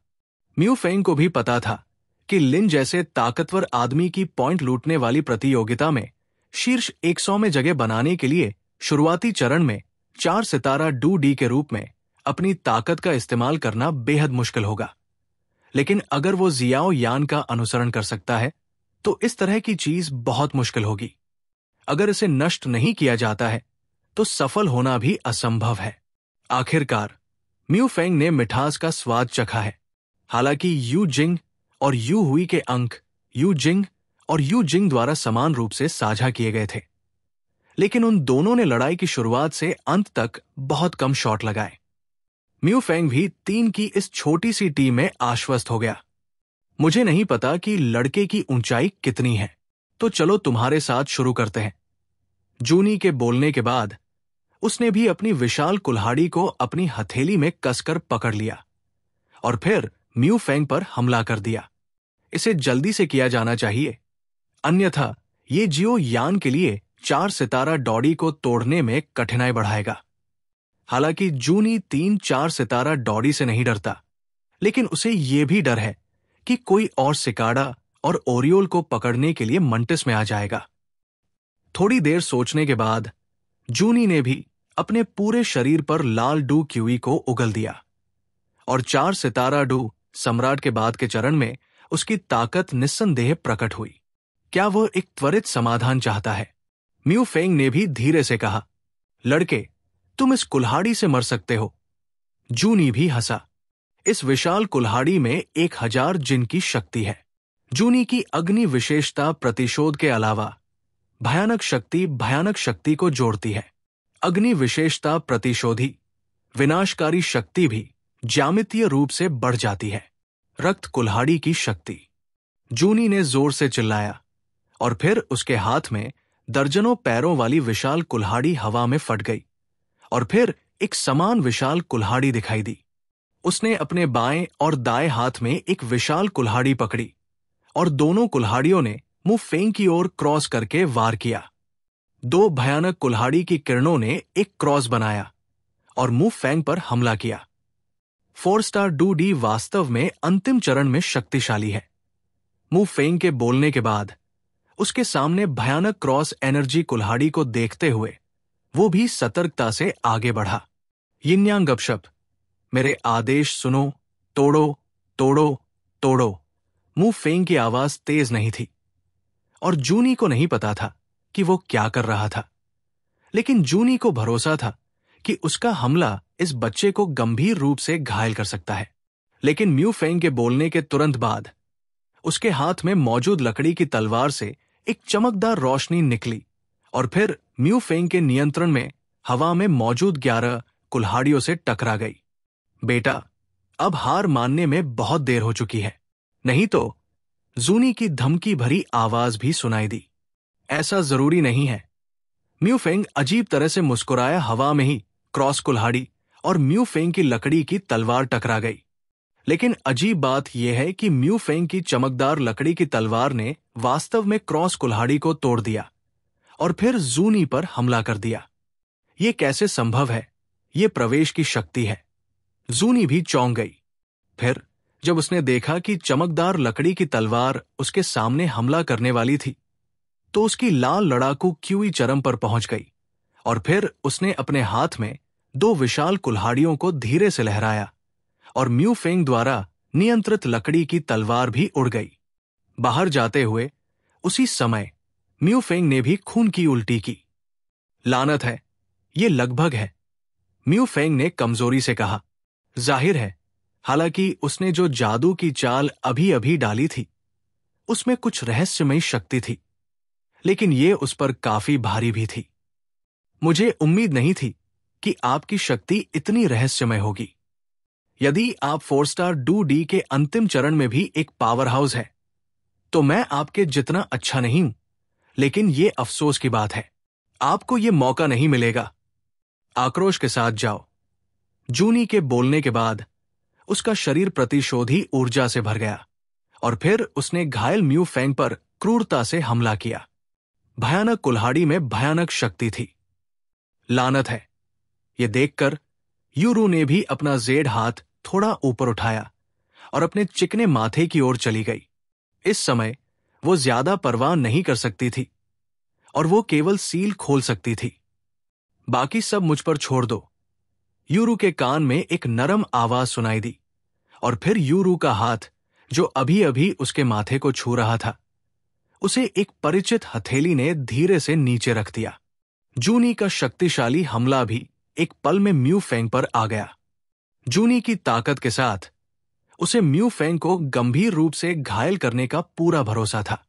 म्यू फेंग को भी पता था कि लिन जैसे ताकतवर आदमी की पॉइंट लूटने वाली प्रतियोगिता में शीर्ष 100 में जगह बनाने के लिए शुरुआती चरण में 4 सितारा डू डी के रूप में अपनी ताकत का इस्तेमाल करना बेहद मुश्किल होगा। लेकिन अगर वो जियाओ यान का अनुसरण कर सकता है तो इस तरह की चीज बहुत मुश्किल होगी। अगर इसे नष्ट नहीं किया जाता है तो सफल होना भी असंभव है। आखिरकार म्यू फेंग ने मिठास का स्वाद चखा है। हालांकि यू जिंग और यू हुई के अंक यू जिंग और यू जिंग द्वारा समान रूप से साझा किए गए थे, लेकिन उन दोनों ने लड़ाई की शुरुआत से अंत तक बहुत कम शॉट लगाए। म्यू फेंग भी 3 की इस छोटी सी टीम में आश्वस्त हो गया। मुझे नहीं पता कि लड़के की ऊंचाई कितनी है, तो चलो तुम्हारे साथ शुरू करते हैं। जूनी के बोलने के बाद उसने भी अपनी विशाल कुल्हाड़ी को अपनी हथेली में कसकर पकड़ लिया और फिर म्यू फेंग पर हमला कर दिया। इसे जल्दी से किया जाना चाहिए, अन्यथा ये जियो यान के लिए 4 सितारा डॉडी को तोड़ने में कठिनाई बढ़ाएगा। हालांकि जूनी 3-4 सितारा डॉडी से नहीं डरता, लेकिन उसे यह भी डर है कि कोई और सिकाड़ा और ओरियोल को पकड़ने के लिए मंटिस में आ जाएगा। थोड़ी देर सोचने के बाद जूनी ने भी अपने पूरे शरीर पर लाल डू क्यूई को उगल दिया और 4 सितारा डू सम्राट के बाद के चरण में उसकी ताकत निस्संदेह प्रकट हुई। क्या वह एक त्वरित समाधान चाहता है? म्यू फेंग ने भी धीरे से कहा, लड़के, तुम इस कुल्हाड़ी से मर सकते हो। जूनी भी हंसा। इस विशाल कुल्हाड़ी में 1000 जिन की शक्ति है। जूनी की अग्नि विशेषता प्रतिशोध के अलावा भयानक शक्ति को जोड़ती है। अग्नि विशेषता प्रतिशोधी विनाशकारी शक्ति भी ज्यामितीय रूप से बढ़ जाती है। रक्त कुल्हाड़ी की शक्ति। जूनी ने जोर से चिल्लाया और फिर उसके हाथ में दर्जनों पैरों वाली विशाल कुल्हाड़ी हवा में फट गई और फिर एक समान विशाल कुल्हाड़ी दिखाई दी। उसने अपने बाएं और दाएं हाथ में एक विशाल कुल्हाड़ी पकड़ी और दोनों कुल्हाड़ियों ने मुंह फेंग की ओर क्रॉस करके वार किया। 2 भयानक कुल्हाड़ी की किरणों ने एक क्रॉस बनाया और मुंह फेंग पर हमला किया। 4 स्टार डू डी वास्तव में अंतिम चरण में शक्तिशाली है। मुंह फेंग के बोलने के बाद उसके सामने भयानक क्रॉस एनर्जी कुल्हाड़ी को देखते हुए वो भी सतर्कता से आगे बढ़ा। यिन्यांग गपशप, मेरे आदेश सुनो, तोड़ो तोड़ो तोड़ो। मू फेंग की आवाज तेज नहीं थी और जूनी को नहीं पता था कि वो क्या कर रहा था। लेकिन जूनी को भरोसा था कि उसका हमला इस बच्चे को गंभीर रूप से घायल कर सकता है। लेकिन म्यू फेंग के बोलने के तुरंत बाद उसके हाथ में मौजूद लकड़ी की तलवार से एक चमकदार रोशनी निकली और फिर म्यू फेंग के नियंत्रण में हवा में मौजूद 11 कुल्हाड़ियों से टकरा गई। बेटा, अब हार मानने में बहुत देर हो चुकी है, नहीं तो, जूनी की धमकी भरी आवाज भी सुनाई दी। ऐसा जरूरी नहीं है। म्यू फेंग अजीब तरह से मुस्कुराया। हवा में ही क्रॉस कुल्हाड़ी और म्यू फेंग की लकड़ी की तलवार टकरा गई। लेकिन अजीब बात यह है कि म्यू फेंग की चमकदार लकड़ी की तलवार ने वास्तव में क्रॉस कुल्हाड़ी को तोड़ दिया और फिर जूनी पर हमला कर दिया। यह कैसे संभव है? यह प्रवेश की शक्ति है। जूनी भी चौंक गई। फिर जब उसने देखा कि चमकदार लकड़ी की तलवार उसके सामने हमला करने वाली थी, तो उसकी लाल लड़ाकू क्यूई चरम पर पहुंच गई और फिर उसने अपने हाथ में 2 विशाल कुल्हाड़ियों को धीरे से लहराया और म्यू फेंग द्वारा नियंत्रित लकड़ी की तलवार भी उड़ गई। बाहर जाते हुए उसी समय म्यू फेंग ने भी खून की उल्टी की। लानत है, ये लगभग है, म्यू फेंग ने कमजोरी से कहा। जाहिर है, हालांकि उसने जो जादू की चाल अभी अभी डाली थी उसमें कुछ रहस्यमयी शक्ति थी, लेकिन ये उस पर काफी भारी भी थी। मुझे उम्मीद नहीं थी कि आपकी शक्ति इतनी रहस्यमय होगी। यदि आप 4 स्टार डू डी के अंतिम चरण में भी एक पावर हाउस है, तो मैं आपके जितना अच्छा नहीं हूं, लेकिन ये अफसोस की बात है, आपको ये मौका नहीं मिलेगा। आक्रोश के साथ जाओ। जूनी के बोलने के बाद उसका शरीर प्रतिशोधी ऊर्जा से भर गया और फिर उसने घायल म्यू फेंग पर क्रूरता से हमला किया। भयानक कुल्हाड़ी में भयानक शक्ति थी। लानत है, यह देखकर यूरू ने भी अपना जेड हाथ थोड़ा ऊपर उठाया और अपने चिकने माथे की ओर चली गई। इस समय वो ज्यादा परवाह नहीं कर सकती थी और वो केवल सील खोल सकती थी। बाकी सब मुझ पर छोड़ दो। यूरू के कान में एक नरम आवाज सुनाई दी और फिर यूरू का हाथ, जो अभी अभी उसके माथे को छू रहा था, उसे एक परिचित हथेली ने धीरे से नीचे रख दिया। जूनी का शक्तिशाली हमला भी एक पल में म्यू फेंग पर आ गया। जूनी की ताकत के साथ उसे म्यू फेंग को गंभीर रूप से घायल करने का पूरा भरोसा था।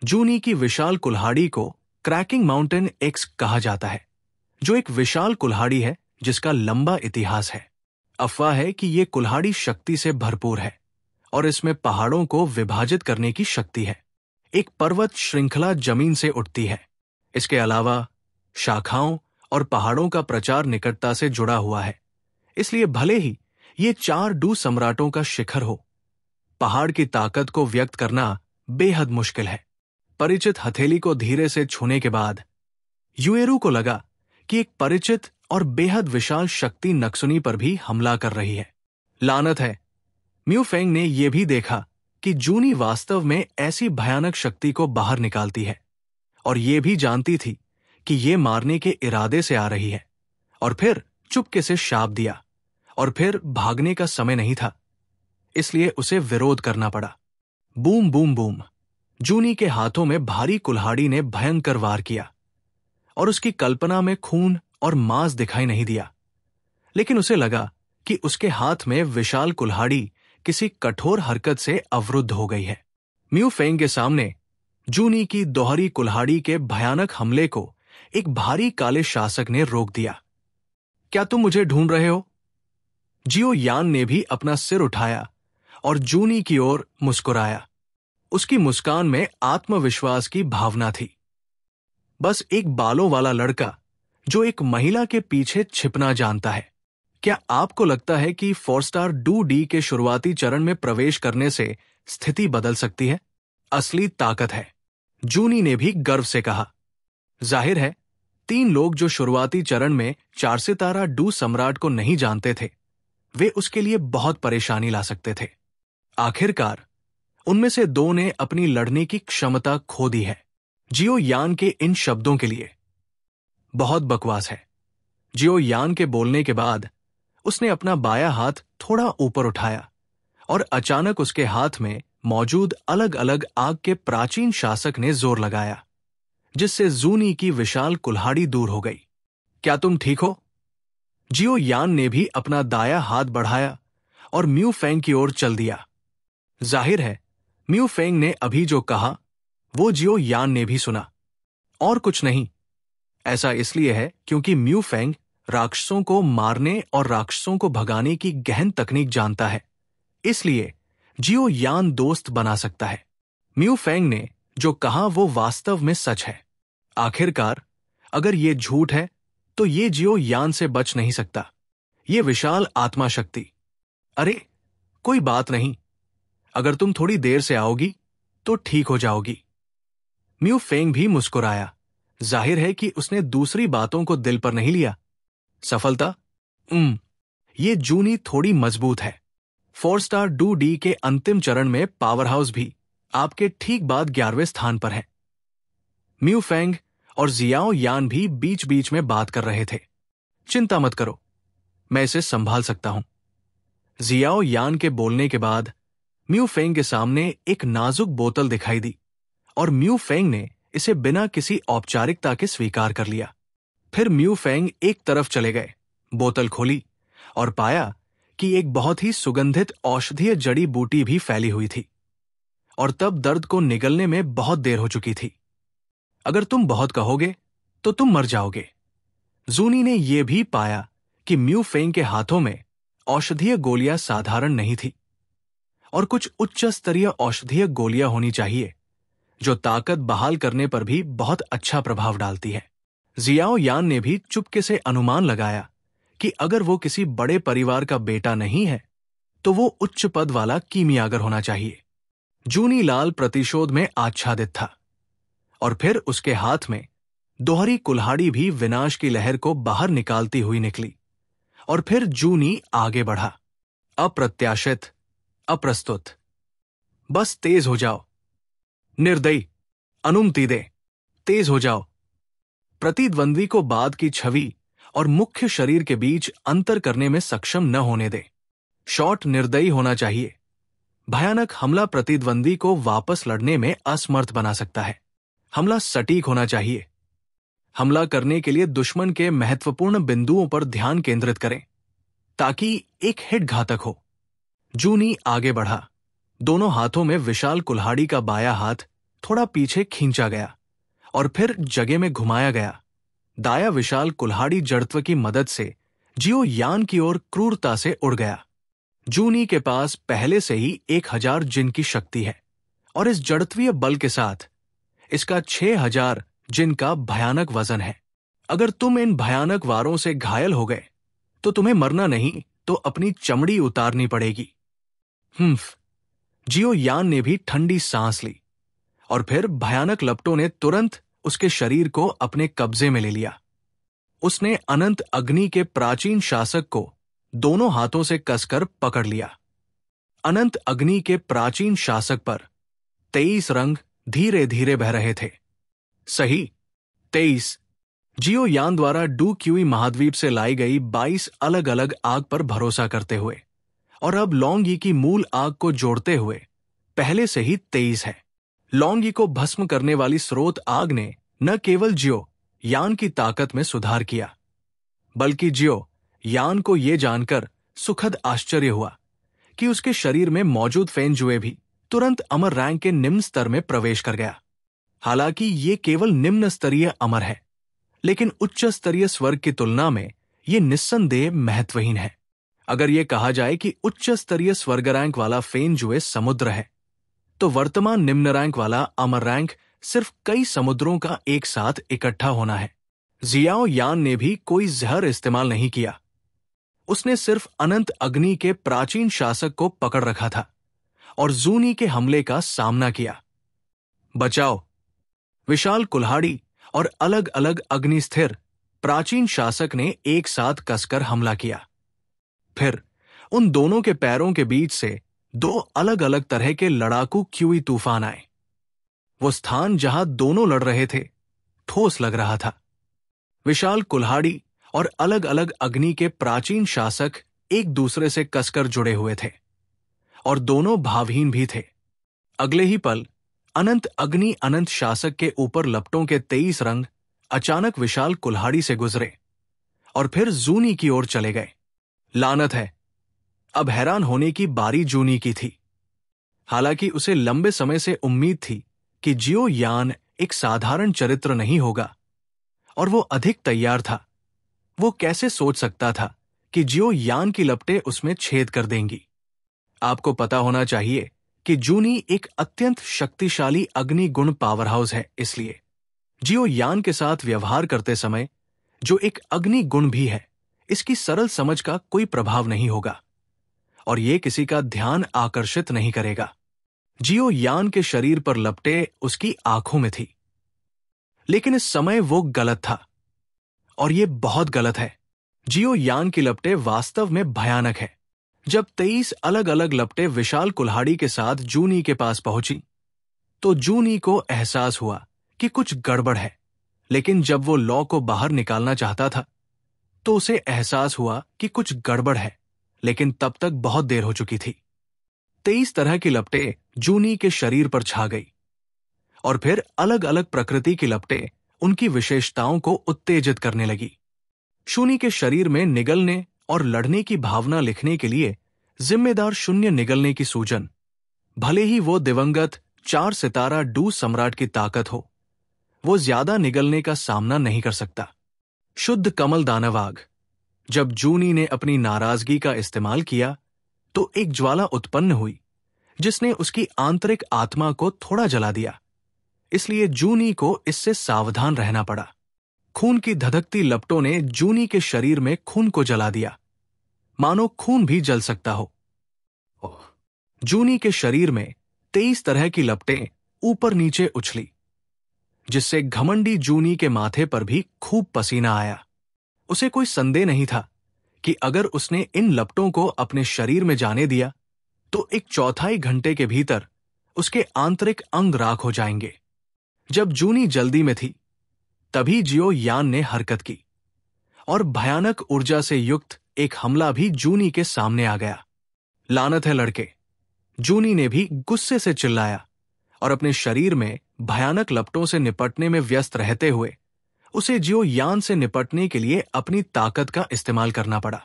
जूनी की विशाल कुल्हाड़ी को क्रैकिंग माउंटेन एक्स कहा जाता है, जो एक विशाल कुल्हाड़ी है जिसका लंबा इतिहास है। अफवाह है कि यह कुल्हाड़ी शक्ति से भरपूर है और इसमें पहाड़ों को विभाजित करने की शक्ति है। एक पर्वत श्रृंखला जमीन से उठती है। इसके अलावा शाखाओं और पहाड़ों का प्रचार निकटता से जुड़ा हुआ है, इसलिए भले ही ये 4 डू सम्राटों का शिखर हो, पहाड़ की ताकत को व्यक्त करना बेहद मुश्किल है। परिचित हथेली को धीरे से छूने के बाद युएरू को लगा कि एक परिचित और बेहद विशाल शक्ति नक्सुनी पर भी हमला कर रही है। लानत है, म्यू फेंग ने यह भी देखा कि जूनी वास्तव में ऐसी भयानक शक्ति को बाहर निकालती है और यह भी जानती थी कि यह मारने के इरादे से आ रही है, और फिर चुपके से शाप दिया और फिर भागने का समय नहीं था, इसलिए उसे विरोध करना पड़ा। Boom boom boom. जूनी के हाथों में भारी कुल्हाड़ी ने भयंकर वार किया और उसकी कल्पना में खून और मांस दिखाई नहीं दिया, लेकिन उसे लगा कि उसके हाथ में विशाल कुल्हाड़ी किसी कठोर हरकत से अवरुद्ध हो गई है। म्यू फेंग के सामने जूनी की दोहरी कुल्हाड़ी के भयानक हमले को एक भारी काले शासक ने रोक दिया। क्या तुम मुझे ढूंढ रहे हो? जियो यान ने भी अपना सिर उठाया और जूनी की ओर मुस्कुराया। उसकी मुस्कान में आत्मविश्वास की भावना थी। बस एक बालों वाला लड़का जो एक महिला के पीछे छिपना जानता है। क्या आपको लगता है कि 4 स्टार डू डी के शुरुआती चरण में प्रवेश करने से स्थिति बदल सकती है? असली ताकत है, जूनी ने भी गर्व से कहा। जाहिर है, 3 लोग जो शुरुआती चरण में 4 सितारा डू सम्राट को नहीं जानते थे, वे उसके लिए बहुत परेशानी ला सकते थे। आखिरकार उनमें से 2 ने अपनी लड़ने की क्षमता खो दी है। जियो यान के इन शब्दों के लिए बहुत बकवास है। जियो यान के बोलने के बाद उसने अपना बायां हाथ थोड़ा ऊपर उठाया और अचानक उसके हाथ में मौजूद अलग अलग आग के प्राचीन शासक ने जोर लगाया, जिससे जूनी की विशाल कुल्हाड़ी दूर हो गई। क्या तुम ठीक हो? जियो यान ने भी अपना दाया हाथ बढ़ाया और म्यू फेंग की ओर चल दिया। जाहिर है म्यू फेंग ने अभी जो कहा वो जियो यान ने भी सुना, और कुछ नहीं। ऐसा इसलिए है क्योंकि म्यू फेंग राक्षसों को मारने और राक्षसों को भगाने की गहन तकनीक जानता है, इसलिए जियो यान दोस्त बना सकता है। म्यू फेंग ने जो कहा वो वास्तव में सच है। आखिरकार अगर ये झूठ है तो ये जियो यान से बच नहीं सकता। ये विशाल आत्मा शक्ति। अरे कोई बात नहीं, अगर तुम थोड़ी देर से आओगी तो ठीक हो जाओगी। म्यू फेंग भी मुस्कुराया। जाहिर है कि उसने दूसरी बातों को दिल पर नहीं लिया। सफलता? ये जूनी थोड़ी मजबूत है। 4 स्टार डू डी के अंतिम चरण में पावर हाउस भी आपके ठीक बाद 11वें स्थान पर है। म्यू फेंग और जियाओ यान भी बीच बीच में बात कर रहे थे। चिंता मत करो, मैं इसे संभाल सकता हूं। जियाओ यान के बोलने के बाद म्यू फेंग के सामने एक नाजुक बोतल दिखाई दी और म्यू फेंग ने इसे बिना किसी औपचारिकता के स्वीकार कर लिया। फिर म्यू फेंग एक तरफ चले गए, बोतल खोली और पाया कि एक बहुत ही सुगंधित औषधीय जड़ी बूटी भी फैली हुई थी, और तब दर्द को निगलने में बहुत देर हो चुकी थी। अगर तुम बहुत कहोगे तो तुम मर जाओगे। जूनी ने यह भी पाया कि म्यू फेंग के हाथों में औषधीय गोलियां साधारण नहीं थी, और कुछ उच्च स्तरीय औषधीय गोलियां होनी चाहिए जो ताकत बहाल करने पर भी बहुत अच्छा प्रभाव डालती है। जियाओ यान ने भी चुपके से अनुमान लगाया कि अगर वो किसी बड़े परिवार का बेटा नहीं है तो वो उच्च पद वाला कीमियागर होना चाहिए। जूनी लाल प्रतिशोध में आच्छादित था, और फिर उसके हाथ में दोहरी कुल्हाड़ी भी विनाश की लहर को बाहर निकालती हुई निकली। और फिर जूनी आगे बढ़ा, अप्रत्याशित, अप्रस्तुत। बस तेज हो जाओ, निर्दयी, अनुमति दे, तेज हो जाओ। प्रतिद्वंद्वी को बाद की छवि और मुख्य शरीर के बीच अंतर करने में सक्षम न होने दे। शॉट निर्दयी होना चाहिए। भयानक हमला प्रतिद्वंद्वी को वापस लड़ने में असमर्थ बना सकता है। हमला सटीक होना चाहिए। हमला करने के लिए दुश्मन के महत्वपूर्ण बिंदुओं पर ध्यान केंद्रित करें ताकि एक हिट घातक हो। जूनी आगे बढ़ा। दोनों हाथों में विशाल कुल्हाड़ी का बायां हाथ थोड़ा पीछे खींचा गया और फिर जगह में घुमाया गया। दाया विशाल कुल्हाड़ी जड़त्व की मदद से जियो यान की ओर क्रूरता से उड़ गया। जूनी के पास पहले से ही 1000 जिन की शक्ति है, और इस जड़त्वीय बल के साथ इसका 6000 जिन का भयानक वजन है। अगर तुम इन भयानक वारों से घायल हो गए तो तुम्हें मरना नहीं तो अपनी चमड़ी उतारनी पड़ेगी। जियो यान ने भी ठंडी सांस ली, और फिर भयानक लपटों ने तुरंत उसके शरीर को अपने कब्जे में ले लिया। उसने अनंत अग्नि के प्राचीन शासक को दोनों हाथों से कसकर पकड़ लिया। अनंत अग्नि के प्राचीन शासक पर 23 रंग धीरे धीरे बह रहे थे। सही, 23। जियो यान द्वारा डू क्यूई महाद्वीप से लाई गई 22 अलग अलग आग पर भरोसा करते हुए और अब लौंगी की मूल आग को जोड़ते हुए पहले से ही 23 है। लौंगी को भस्म करने वाली स्रोत आग ने न केवल जियो यान की ताकत में सुधार किया, बल्कि जियो यान को यह जानकर सुखद आश्चर्य हुआ कि उसके शरीर में मौजूद फेनजुए भी तुरंत अमर रैंक के निम्न स्तर में प्रवेश कर गया। हालांकि ये केवल निम्न स्तरीय अमर है, लेकिन उच्च स्तरीय स्वर्ग की तुलना में ये निस्संदेह महत्वहीन है। अगर यह कहा जाए कि उच्च स्तरीय स्वर्ग रैंक वाला फेनजुए समुद्र है, तो वर्तमान निम्न रैंक वाला अमर रैंक सिर्फ कई समुद्रों का एक साथ इकट्ठा होना है। जियाओ यान ने भी कोई जहर इस्तेमाल नहीं किया। उसने सिर्फ अनंत अग्नि के प्राचीन शासक को पकड़ रखा था और जूनी के हमले का सामना किया। बचाओ! विशाल कुल्हाड़ी और अलग अलग अग्नि स्थिर प्राचीन शासक ने एक साथ कसकर हमला किया। फिर उन दोनों के पैरों के बीच से 2 अलग अलग तरह के लड़ाकू क्यूई तूफान आए। वो स्थान जहां दोनों लड़ रहे थे ठोस लग रहा था। विशाल कुल्हाड़ी और अलग अलग अग्नि के प्राचीन शासक एक दूसरे से कसकर जुड़े हुए थे और दोनों भावहीन भी थे। अगले ही पल अनंत अग्नि अनंत शासक के ऊपर लपटों के 23 रंग अचानक विशाल कुल्हाड़ी से गुजरे और फिर जूनी की ओर चले गए। लानत है, अब हैरान होने की बारी जूनी की थी। हालांकि उसे लंबे समय से उम्मीद थी कि जियो यान एक साधारण चरित्र नहीं होगा, और वो अधिक तैयार था। वो कैसे सोच सकता था कि जियो यान की लपटें उसमें छेद कर देंगी। आपको पता होना चाहिए कि जूनी एक अत्यंत शक्तिशाली अग्नि गुण पावर हाउस है, इसलिए जियो यान के साथ व्यवहार करते समय जो एक अग्नि गुण भी है, इसकी सरल समझ का कोई प्रभाव नहीं होगा और ये किसी का ध्यान आकर्षित नहीं करेगा। जियो यान के शरीर पर लपटे उसकी आंखों में थी, लेकिन इस समय वो गलत था, और ये बहुत गलत है। जियो यान की लपटें वास्तव में भयानक है। जब 23 अलग अलग लपटें विशाल कुल्हाड़ी के साथ जूनी के पास पहुंची, तो जूनी को एहसास हुआ कि कुछ गड़बड़ है। लेकिन जब वो लॉ को बाहर निकालना चाहता था, तो उसे एहसास हुआ कि कुछ गड़बड़ है, लेकिन तब तक बहुत देर हो चुकी थी। 23 तरह की लपटें जूनी के शरीर पर छा गई, और फिर अलग अलग प्रकृति की लपटें उनकी विशेषताओं को उत्तेजित करने लगी। शूनी के शरीर में निगलने और लड़ने की भावना लिखने के लिए जिम्मेदार शून्य निगलने की सूजन, भले ही वो दिवंगत 4 सितारा डू सम्राट की ताकत हो, वो ज्यादा निगलने का सामना नहीं कर सकता। शुद्ध कमल दानवाग। जब जूनी ने अपनी नाराजगी का इस्तेमाल किया, तो एक ज्वाला उत्पन्न हुई जिसने उसकी आंतरिक आत्मा को थोड़ा जला दिया। इसलिए जूनी को इससे सावधान रहना पड़ा। खून की धधकती लपटों ने जूनी के शरीर में खून को जला दिया, मानो खून भी जल सकता हो। जूनी के शरीर में 23 तरह की लपटें ऊपर नीचे उछली, जिससे घमंडी जूनी के माथे पर भी खूब पसीना आया। उसे कोई संदेह नहीं था कि अगर उसने इन लपटों को अपने शरीर में जाने दिया, तो एक चौथाई घंटे के भीतर उसके आंतरिक अंग राख हो जाएंगे। जब जूनी जल्दी में थी, तभी जियो यान ने हरकत की, और भयानक ऊर्जा से युक्त एक हमला भी जूनी के सामने आ गया। लानत है लड़के, जूनी ने भी गुस्से से चिल्लाया, और अपने शरीर में भयानक लपटों से निपटने में व्यस्त रहते हुए उसे जियो यान से निपटने के लिए अपनी ताकत का इस्तेमाल करना पड़ा।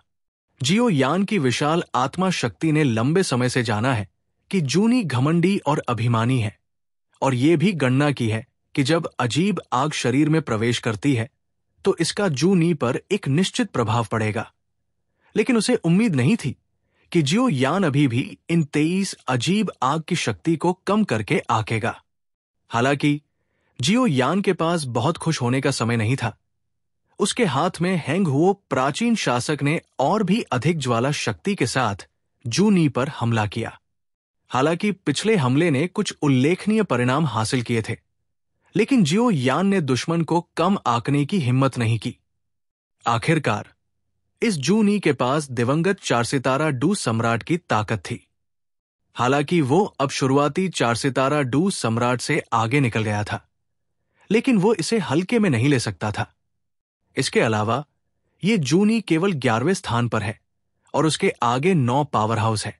जियो यान की विशाल आत्मा शक्ति ने लंबे समय से जाना है कि जूनी घमंडी और अभिमानी है, और ये भी गणना की है कि जब अजीब आग शरीर में प्रवेश करती है, तो इसका जूनी पर एक निश्चित प्रभाव पड़ेगा। लेकिन उसे उम्मीद नहीं थी कि जियो यान अभी भी इन 23 अजीब आग की शक्ति को कम करके आकेगा। हालांकि जियो यान के पास बहुत खुश होने का समय नहीं था। उसके हाथ में हैंग हुए प्राचीन शासक ने और भी अधिक ज्वाला शक्ति के साथ जूनी पर हमला किया। हालांकि पिछले हमले ने कुछ उल्लेखनीय परिणाम हासिल किए थे, लेकिन जियो यान ने दुश्मन को कम आंकने की हिम्मत नहीं की। आखिरकार इस जूनी के पास दिवंगत 4 सितारा डू सम्राट की ताकत थी। हालांकि वो अब शुरुआती 4 सितारा डू सम्राट से आगे निकल गया था, लेकिन वो इसे हल्के में नहीं ले सकता था। इसके अलावा ये जूनी केवल 11वें स्थान पर है, और उसके आगे 9 पावर हाउस है।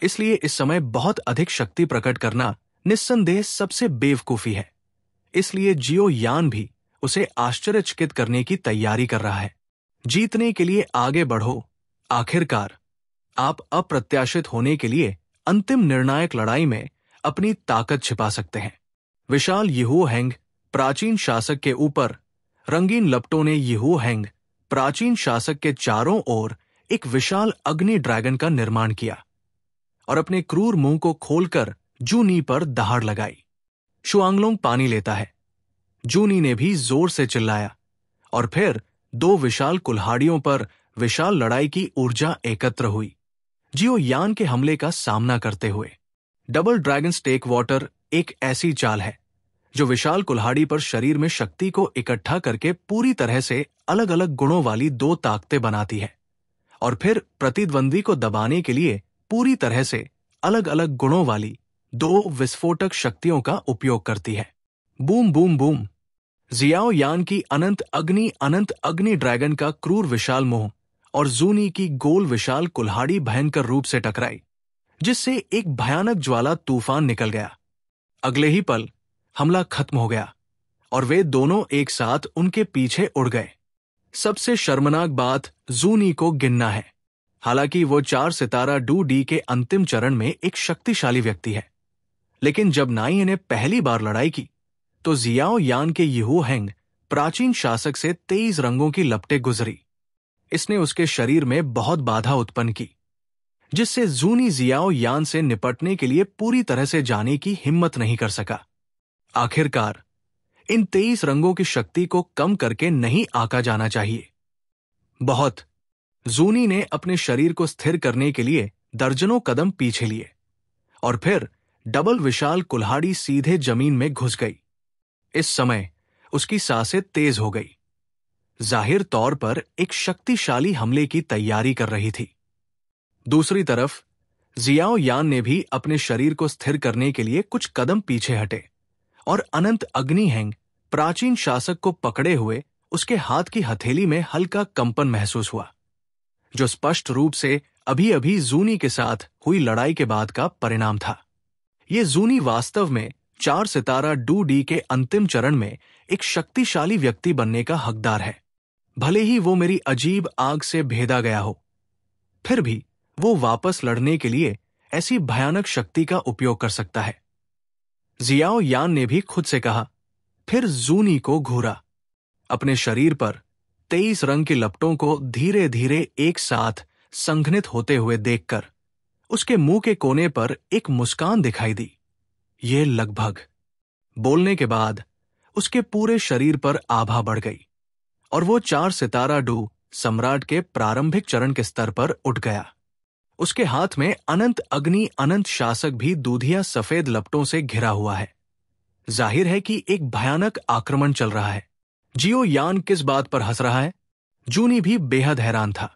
इसलिए इस समय बहुत अधिक शक्ति प्रकट करना निस्संदेह सबसे बेवकूफी है। इसलिए जियो यान भी उसे आश्चर्यचकित करने की तैयारी कर रहा है। जीतने के लिए आगे बढ़ो। आखिरकार आप अप्रत्याशित होने के लिए अंतिम निर्णायक लड़ाई में अपनी ताकत छिपा सकते हैं। विशाल यीहू हैंग प्राचीन शासक के ऊपर रंगीन लपटों ने यीहू हैंग प्राचीन शासक के चारों ओर एक विशाल अग्नि ड्रैगन का निर्माण किया और अपने क्रूर मुंह को खोलकर जूनी पर दहाड़ लगाई। शुआंगलोंग पानी लेता है। जूनी ने भी जोर से चिल्लाया, और फिर 2 विशाल कुल्हाड़ियों पर विशाल लड़ाई की ऊर्जा एकत्र हुई। जियो यान के हमले का सामना करते हुए डबल ड्रैगन स्टेक वाटर एक ऐसी चाल है जो विशाल कुल्हाड़ी पर शरीर में शक्ति को इकट्ठा करके पूरी तरह से अलग अलग गुणों वाली 2 ताकतें बनाती है, और फिर प्रतिद्वंदी को दबाने के लिए पूरी तरह से अलग अलग गुणों वाली 2 विस्फोटक शक्तियों का उपयोग करती है। Boom boom boom. जियाओ यान की अनंत अग्नि ड्रैगन का क्रूर विशाल मुंह और जूनी की गोल विशाल कुल्हाड़ी भयंकर रूप से टकराई, जिससे एक भयानक ज्वाला तूफान निकल गया। अगले ही पल हमला खत्म हो गया और वे दोनों एक साथ उनके पीछे उड़ गए। सबसे शर्मनाक बात जूनी को गिनना है। हालांकि वो 4 सितारा डू डी के अंतिम चरण में एक शक्तिशाली व्यक्ति है, लेकिन जब नाई ने पहली बार लड़ाई की तो जियाओ यान के यीहू हेंग प्राचीन शासक से 23 रंगों की लपटें गुजरी। इसने उसके शरीर में बहुत बाधा उत्पन्न की, जिससे जूनी जियाओ यान से निपटने के लिए पूरी तरह से जाने की हिम्मत नहीं कर सका। आखिरकार इन 23 रंगों की शक्ति को कम करके नहीं आंका जाना चाहिए। बहुत जूनी ने अपने शरीर को स्थिर करने के लिए दर्जनों कदम पीछे लिए और फिर डबल विशाल कुल्हाड़ी सीधे जमीन में घुस गई। इस समय उसकी सांसें तेज हो गई, जाहिर तौर पर एक शक्तिशाली हमले की तैयारी कर रही थी। दूसरी तरफ जियाओ यान ने भी अपने शरीर को स्थिर करने के लिए कुछ कदम पीछे हटे और अनंत अग्नि हेंग प्राचीन शासक को पकड़े हुए उसके हाथ की हथेली में हल्का कंपन महसूस हुआ, जो स्पष्ट रूप से अभी अभी जूनी के साथ हुई लड़ाई के बाद का परिणाम था। ये जूनी वास्तव में 4 सितारा डू डी के अंतिम चरण में एक शक्तिशाली व्यक्ति बनने का हकदार है। भले ही वो मेरी अजीब आग से भेदा गया हो, फिर भी वो वापस लड़ने के लिए ऐसी भयानक शक्ति का उपयोग कर सकता है। जियाओ यान ने भी खुद से कहा, फिर जूनी को घूरा। अपने शरीर पर 23 रंग की लपटों को धीरे धीरे एक साथ संघनित होते हुए देखकर उसके मुंह के कोने पर एक मुस्कान दिखाई दी। ये लगभग बोलने के बाद उसके पूरे शरीर पर आभा बढ़ गई और वो 4 सितारा डू सम्राट के प्रारंभिक चरण के स्तर पर उठ गया। उसके हाथ में अनंत अग्नि अनंत शासक भी दूधिया सफेद लपटों से घिरा हुआ है। जाहिर है कि एक भयानक आक्रमण चल रहा है। जियो यान किस बात पर हंस रहा है? जूनी भी बेहद हैरान था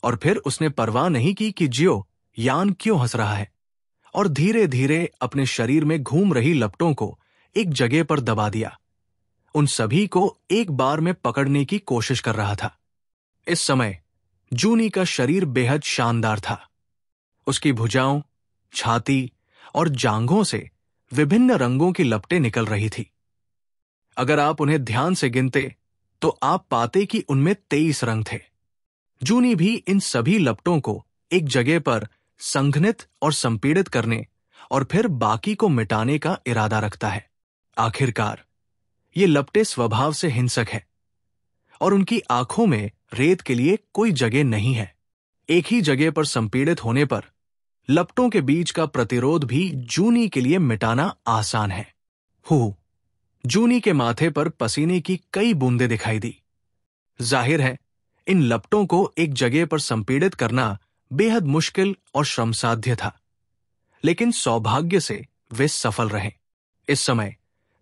और फिर उसने परवाह नहीं की कि जियो यान क्यों हंस रहा है और धीरे धीरे अपने शरीर में घूम रही लपटों को एक जगह पर दबा दिया। उन सभी को एक बार में पकड़ने की कोशिश कर रहा था। इस समय जूनी का शरीर बेहद शानदार था। उसकी भुजाओं, छाती और जांघों से विभिन्न रंगों की लपटें निकल रही थी। अगर आप उन्हें ध्यान से गिनते तो आप पाते कि उनमें 23 रंग थे। जूनी भी इन सभी लपटों को एक जगह पर संघनित और संपीड़ित करने और फिर बाकी को मिटाने का इरादा रखता है। आखिरकार ये लपटें स्वभाव से हिंसक हैं और उनकी आंखों में रेत के लिए कोई जगह नहीं है। एक ही जगह पर संपीड़ित होने पर लपटों के बीच का प्रतिरोध भी जूनी के लिए मिटाना आसान है। जूनी के माथे पर पसीने की कई बूंदें दिखाई दी। जाहिर है इन लपटों को एक जगह पर संपीड़ित करना बेहद मुश्किल और श्रमसाध्य था, लेकिन सौभाग्य से वे सफल रहे। इस समय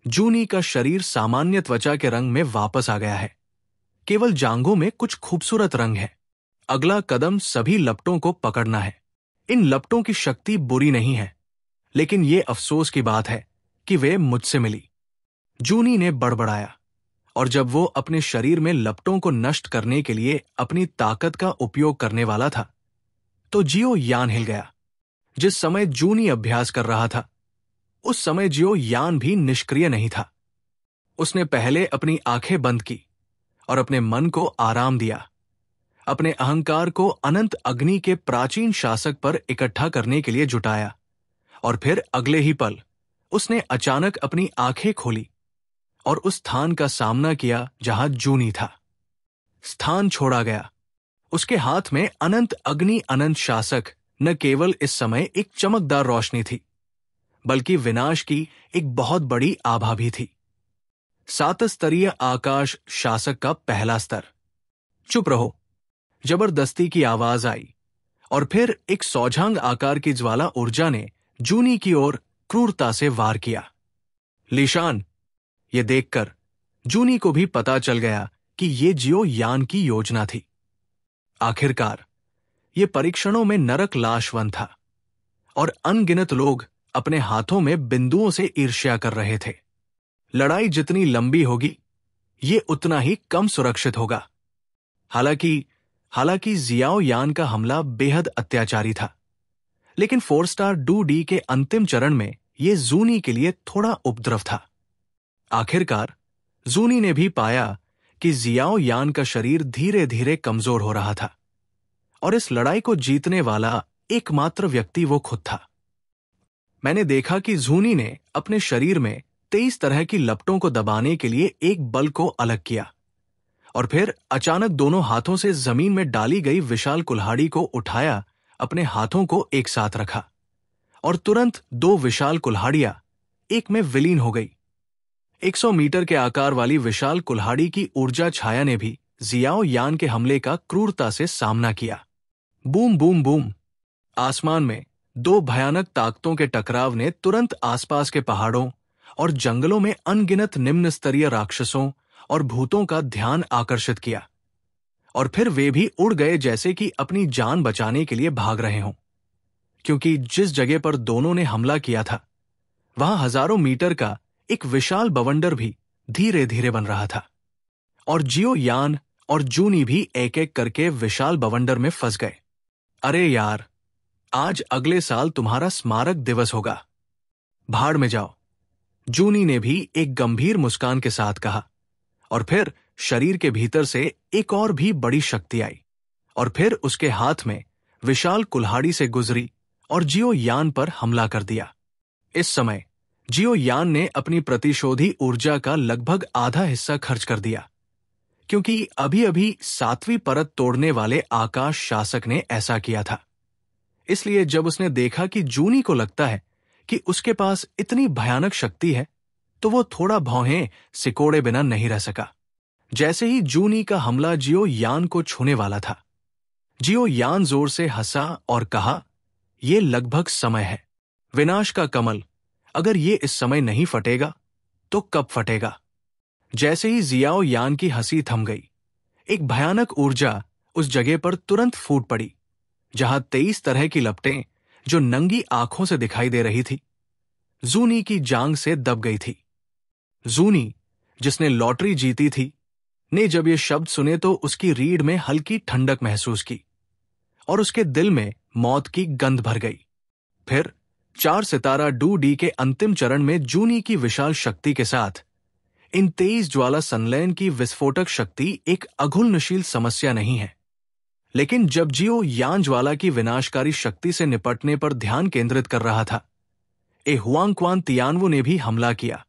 जूनी का शरीर सामान्य त्वचा के रंग में वापस आ गया है। केवल जांघों में कुछ खूबसूरत रंग है। अगला कदम सभी लपटों को पकड़ना है। इन लपटों की शक्ति बुरी नहीं है, लेकिन ये अफसोस की बात है कि वे मुझसे मिली। जूनी ने बड़बड़ाया और जब वो अपने शरीर में लपटों को नष्ट करने के लिए अपनी ताकत का उपयोग करने वाला था तो जियो यान हिल गया। जिस समय जूनी अभ्यास कर रहा था उस समय जियो यान भी निष्क्रिय नहीं था। उसने पहले अपनी आंखें बंद की और अपने मन को आराम दिया, अपने अहंकार को अनंत अग्नि के प्राचीन शासक पर इकट्ठा करने के लिए जुटाया और फिर अगले ही पल उसने अचानक अपनी आंखें खोली और उस स्थान का सामना किया जहां जूनी था। स्थान छोड़ा गया। उसके हाथ में अनंत अग्नि अनंत शासक न केवल इस समय एक चमकदार रोशनी थी, बल्कि विनाश की एक बहुत बड़ी आभा भी थी। 7 स्तरीय आकाश शासक का पहला स्तर। चुप रहो, जबरदस्ती की आवाज आई और फिर एक सौझांग आकार की ज्वाला ऊर्जा ने जूनी की ओर क्रूरता से वार किया। लिशान, ये देखकर जूनी को भी पता चल गया कि ये जियो यान की योजना थी। आखिरकार ये परीक्षणों में नरक लाशवन था और अनगिनत लोग अपने हाथों में बिंदुओं से ईर्ष्या कर रहे थे। लड़ाई जितनी लंबी होगी ये उतना ही कम सुरक्षित होगा। हालांकि जियाओ यान का हमला बेहद अत्याचारी था, लेकिन 4 स्टार डू डी के अंतिम चरण में यह जूनी के लिए थोड़ा उपद्रव था। आखिरकार जूनी ने भी पाया कि जियाओ यान का शरीर धीरे धीरे कमजोर हो रहा था और इस लड़ाई को जीतने वाला एकमात्र व्यक्ति वो खुद था। मैंने देखा कि जूनी ने अपने शरीर में 23 तरह की लपटों को दबाने के लिए एक बल को अलग किया और फिर अचानक दोनों हाथों से जमीन में डाली गई विशाल कुल्हाड़ी को उठाया, अपने हाथों को एक साथ रखा और तुरंत 2 विशाल कुल्हाड़ियां एक में विलीन हो गई। 100 मीटर के आकार वाली विशाल कुल्हाड़ी की ऊर्जा छाया ने भी जियाओ यान के हमले का क्रूरता से सामना किया। Boom boom boom. आसमान में 2 भयानक ताकतों के टकराव ने तुरंत आसपास के पहाड़ों और जंगलों में अनगिनत निम्न स्तरीय राक्षसों और भूतों का ध्यान आकर्षित किया और फिर वे भी उड़ गए जैसे कि अपनी जान बचाने के लिए भाग रहे हों, क्योंकि जिस जगह पर दोनों ने हमला किया था वहां हजारों मीटर का एक विशाल बवंडर भी धीरे धीरे बन रहा था और जियो यान और जूनी भी एक एक करके विशाल बवंडर में फंस गए। अरे यार, आज अगले साल तुम्हारा स्मारक दिवस होगा, भाड़ में जाओ, जूनी ने भी एक गंभीर मुस्कान के साथ कहा और फिर शरीर के भीतर से एक और भी बड़ी शक्ति आई और फिर उसके हाथ में विशाल कुल्हाड़ी से गुजरी और जियो यान पर हमला कर दिया। इस समय जियो यान ने अपनी प्रतिशोधी ऊर्जा का लगभग आधा हिस्सा खर्च कर दिया, क्योंकि अभी अभी 7वीं परत तोड़ने वाले आकाश शासक ने ऐसा किया था। इसलिए जब उसने देखा कि जूनी को लगता है कि उसके पास इतनी भयानक शक्ति है, तो वो थोड़ा भौहें सिकोड़े बिना नहीं रह सका। जैसे ही जूनी का हमला जियो यान को छूने वाला था, जियो यान जोर से हंसा और कहा, यह लगभग समय है। विनाश का कमल, अगर ये इस समय नहीं फटेगा तो कब फटेगा? जैसे ही जियाओ यान की हंसी थम गई, एक भयानक ऊर्जा उस जगह पर तुरंत फूट पड़ी जहां 23 तरह की लपटें जो नंगी आंखों से दिखाई दे रही थी, जूनी की जांग से दब गई थी। जूनी, जिसने लॉटरी जीती थी, ने जब ये शब्द सुने तो उसकी रीढ़ में हल्की ठंडक महसूस की और उसके दिल में मौत की गंध भर गई। फिर 4 सितारा डू डी के अंतिम चरण में जूनी की विशाल शक्ति के साथ इन 23 ज्वाला संलयन की विस्फोटक शक्ति एक अघुलनशील समस्या नहीं है, लेकिन जब जियो यान ज्वाला की विनाशकारी शक्ति से निपटने पर ध्यान केंद्रित कर रहा था, ए हुआंग तियानवु ने भी हमला किया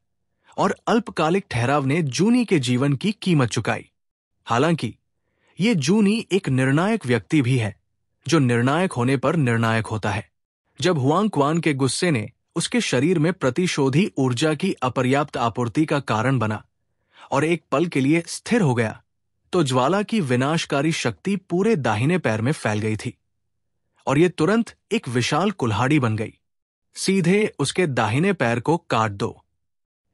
और अल्पकालिक ठहराव ने जूनी के जीवन की कीमत चुकाई। हालांकि ये जूनी एक निर्णायक व्यक्ति भी है जो निर्णायक होने पर निर्णायक होता है। जब हुआंग के गुस्से ने उसके शरीर में प्रतिशोधी ऊर्जा की अपर्याप्त आपूर्ति का कारण बना और एक पल के लिए स्थिर हो गया, तो ज्वाला की विनाशकारी शक्ति पूरे दाहिने पैर में फैल गई थी और यह तुरंत एक विशाल कुल्हाड़ी बन गई। सीधे उसके दाहिने पैर को काट दो,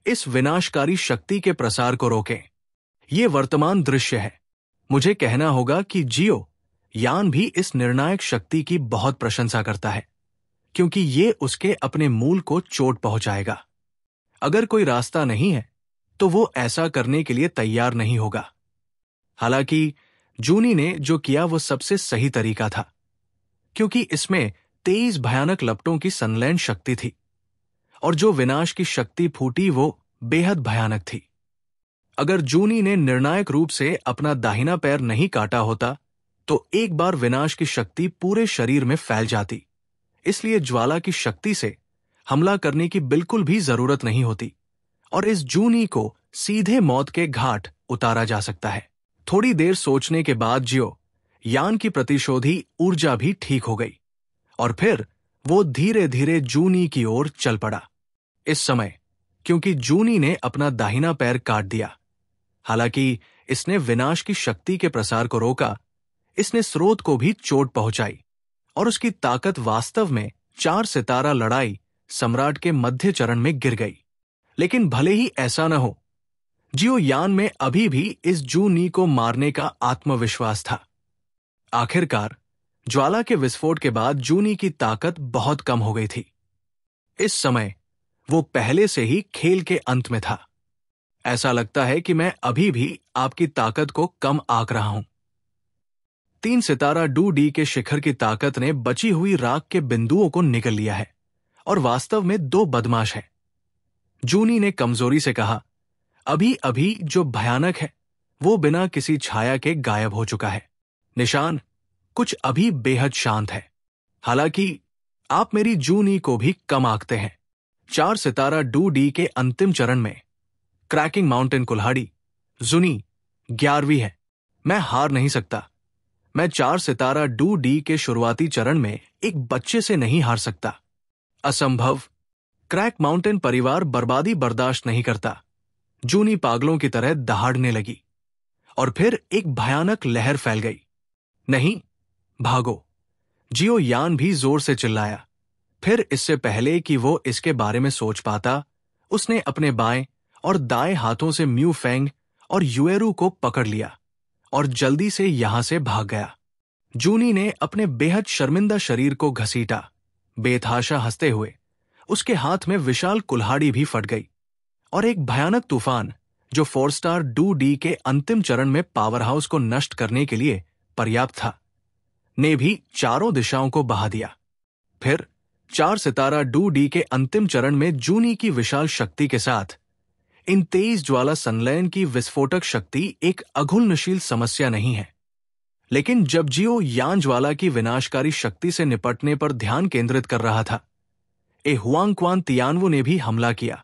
इस विनाशकारी शक्ति के प्रसार को रोकें। यह वर्तमान दृश्य है। मुझे कहना होगा कि जियो यान भी इस निर्णायक शक्ति की बहुत प्रशंसा करता है, क्योंकि ये उसके अपने मूल को चोट पहुंचाएगा। अगर कोई रास्ता नहीं है तो वो ऐसा करने के लिए तैयार नहीं होगा। हालांकि जूनी ने जो किया वो सबसे सही तरीका था, क्योंकि इसमें 23 भयानक लपटों की संलयन शक्ति थी और जो विनाश की शक्ति फूटी वो बेहद भयानक थी। अगर जूनी ने निर्णायक रूप से अपना दाहिना पैर नहीं काटा होता तो एक बार विनाश की शक्ति पूरे शरीर में फैल जाती। इसलिए ज्वाला की शक्ति से हमला करने की बिल्कुल भी जरूरत नहीं होती और इस जूनी को सीधे मौत के घाट उतारा जा सकता है। थोड़ी देर सोचने के बाद जियो यान की प्रतिशोधी ऊर्जा भी ठीक हो गई और फिर वो धीरे धीरे जूनी की ओर चल पड़ा। इस समय क्योंकि जूनी ने अपना दाहिना पैर काट दिया, हालांकि इसने विनाश की शक्ति के प्रसार को रोका, इसने स्रोत को भी चोट पहुंचाई और उसकी ताकत वास्तव में 4 सितारा लड़ाई सम्राट के मध्य चरण में गिर गई। लेकिन भले ही ऐसा न हो, जियो यान में अभी भी इस जूनी को मारने का आत्मविश्वास था। आखिरकार ज्वाला के विस्फोट के बाद जूनी की ताकत बहुत कम हो गई थी। इस समय वो पहले से ही खेल के अंत में था। ऐसा लगता है कि मैं अभी भी आपकी ताकत को कम आंक रहा हूं। 3 सितारा डू डी के शिखर की ताकत ने बची हुई राख के बिंदुओं को निगल लिया है और वास्तव में 2 बदमाश हैं। जूनी ने कमजोरी से कहा, अभी अभी जो भयानक है वो बिना किसी छाया के गायब हो चुका है। निशान कुछ अभी बेहद शांत है। हालांकि आप मेरी जूनी को भी कम आंकते हैं। 4 सितारा डू डी के अंतिम चरण में क्रैकिंग माउंटेन कुल्हाड़ी जुनी 11वीं है। मैं हार नहीं सकता। मैं 4 सितारा डू डी के शुरुआती चरण में एक बच्चे से नहीं हार सकता। असंभव। क्रैक माउंटेन परिवार बर्बादी बर्दाश्त नहीं करता। जूनी पागलों की तरह दहाड़ने लगी और फिर एक भयानक लहर फैल गई। नहीं, भागो। जियो यान भी जोर से चिल्लाया। फिर इससे पहले कि वो इसके बारे में सोच पाता, उसने अपने बाएं और दाएं हाथों से म्यू फेंग और युएरू को पकड़ लिया और जल्दी से यहां से भाग गया। जूनी ने अपने बेहद शर्मिंदा शरीर को घसीटा। बेतहाशा हंसते हुए उसके हाथ में विशाल कुल्हाड़ी भी फट गई और एक भयानक तूफान, जो 4 स्टार डू डी के अंतिम चरण में पावर हाउस को नष्ट करने के लिए पर्याप्त था, ने भी चारों दिशाओं को बहा दिया। फिर 4 सितारा डू डी के अंतिम चरण में जूनी की विशाल शक्ति के साथ इन तेज ज्वाला संलयन की विस्फोटक शक्ति एक अघुलनशील समस्या नहीं है। लेकिन जब जियो यान ज्वाला की विनाशकारी शक्ति से निपटने पर ध्यान केंद्रित कर रहा था, ए हुआंग तियानवु ने भी हमला किया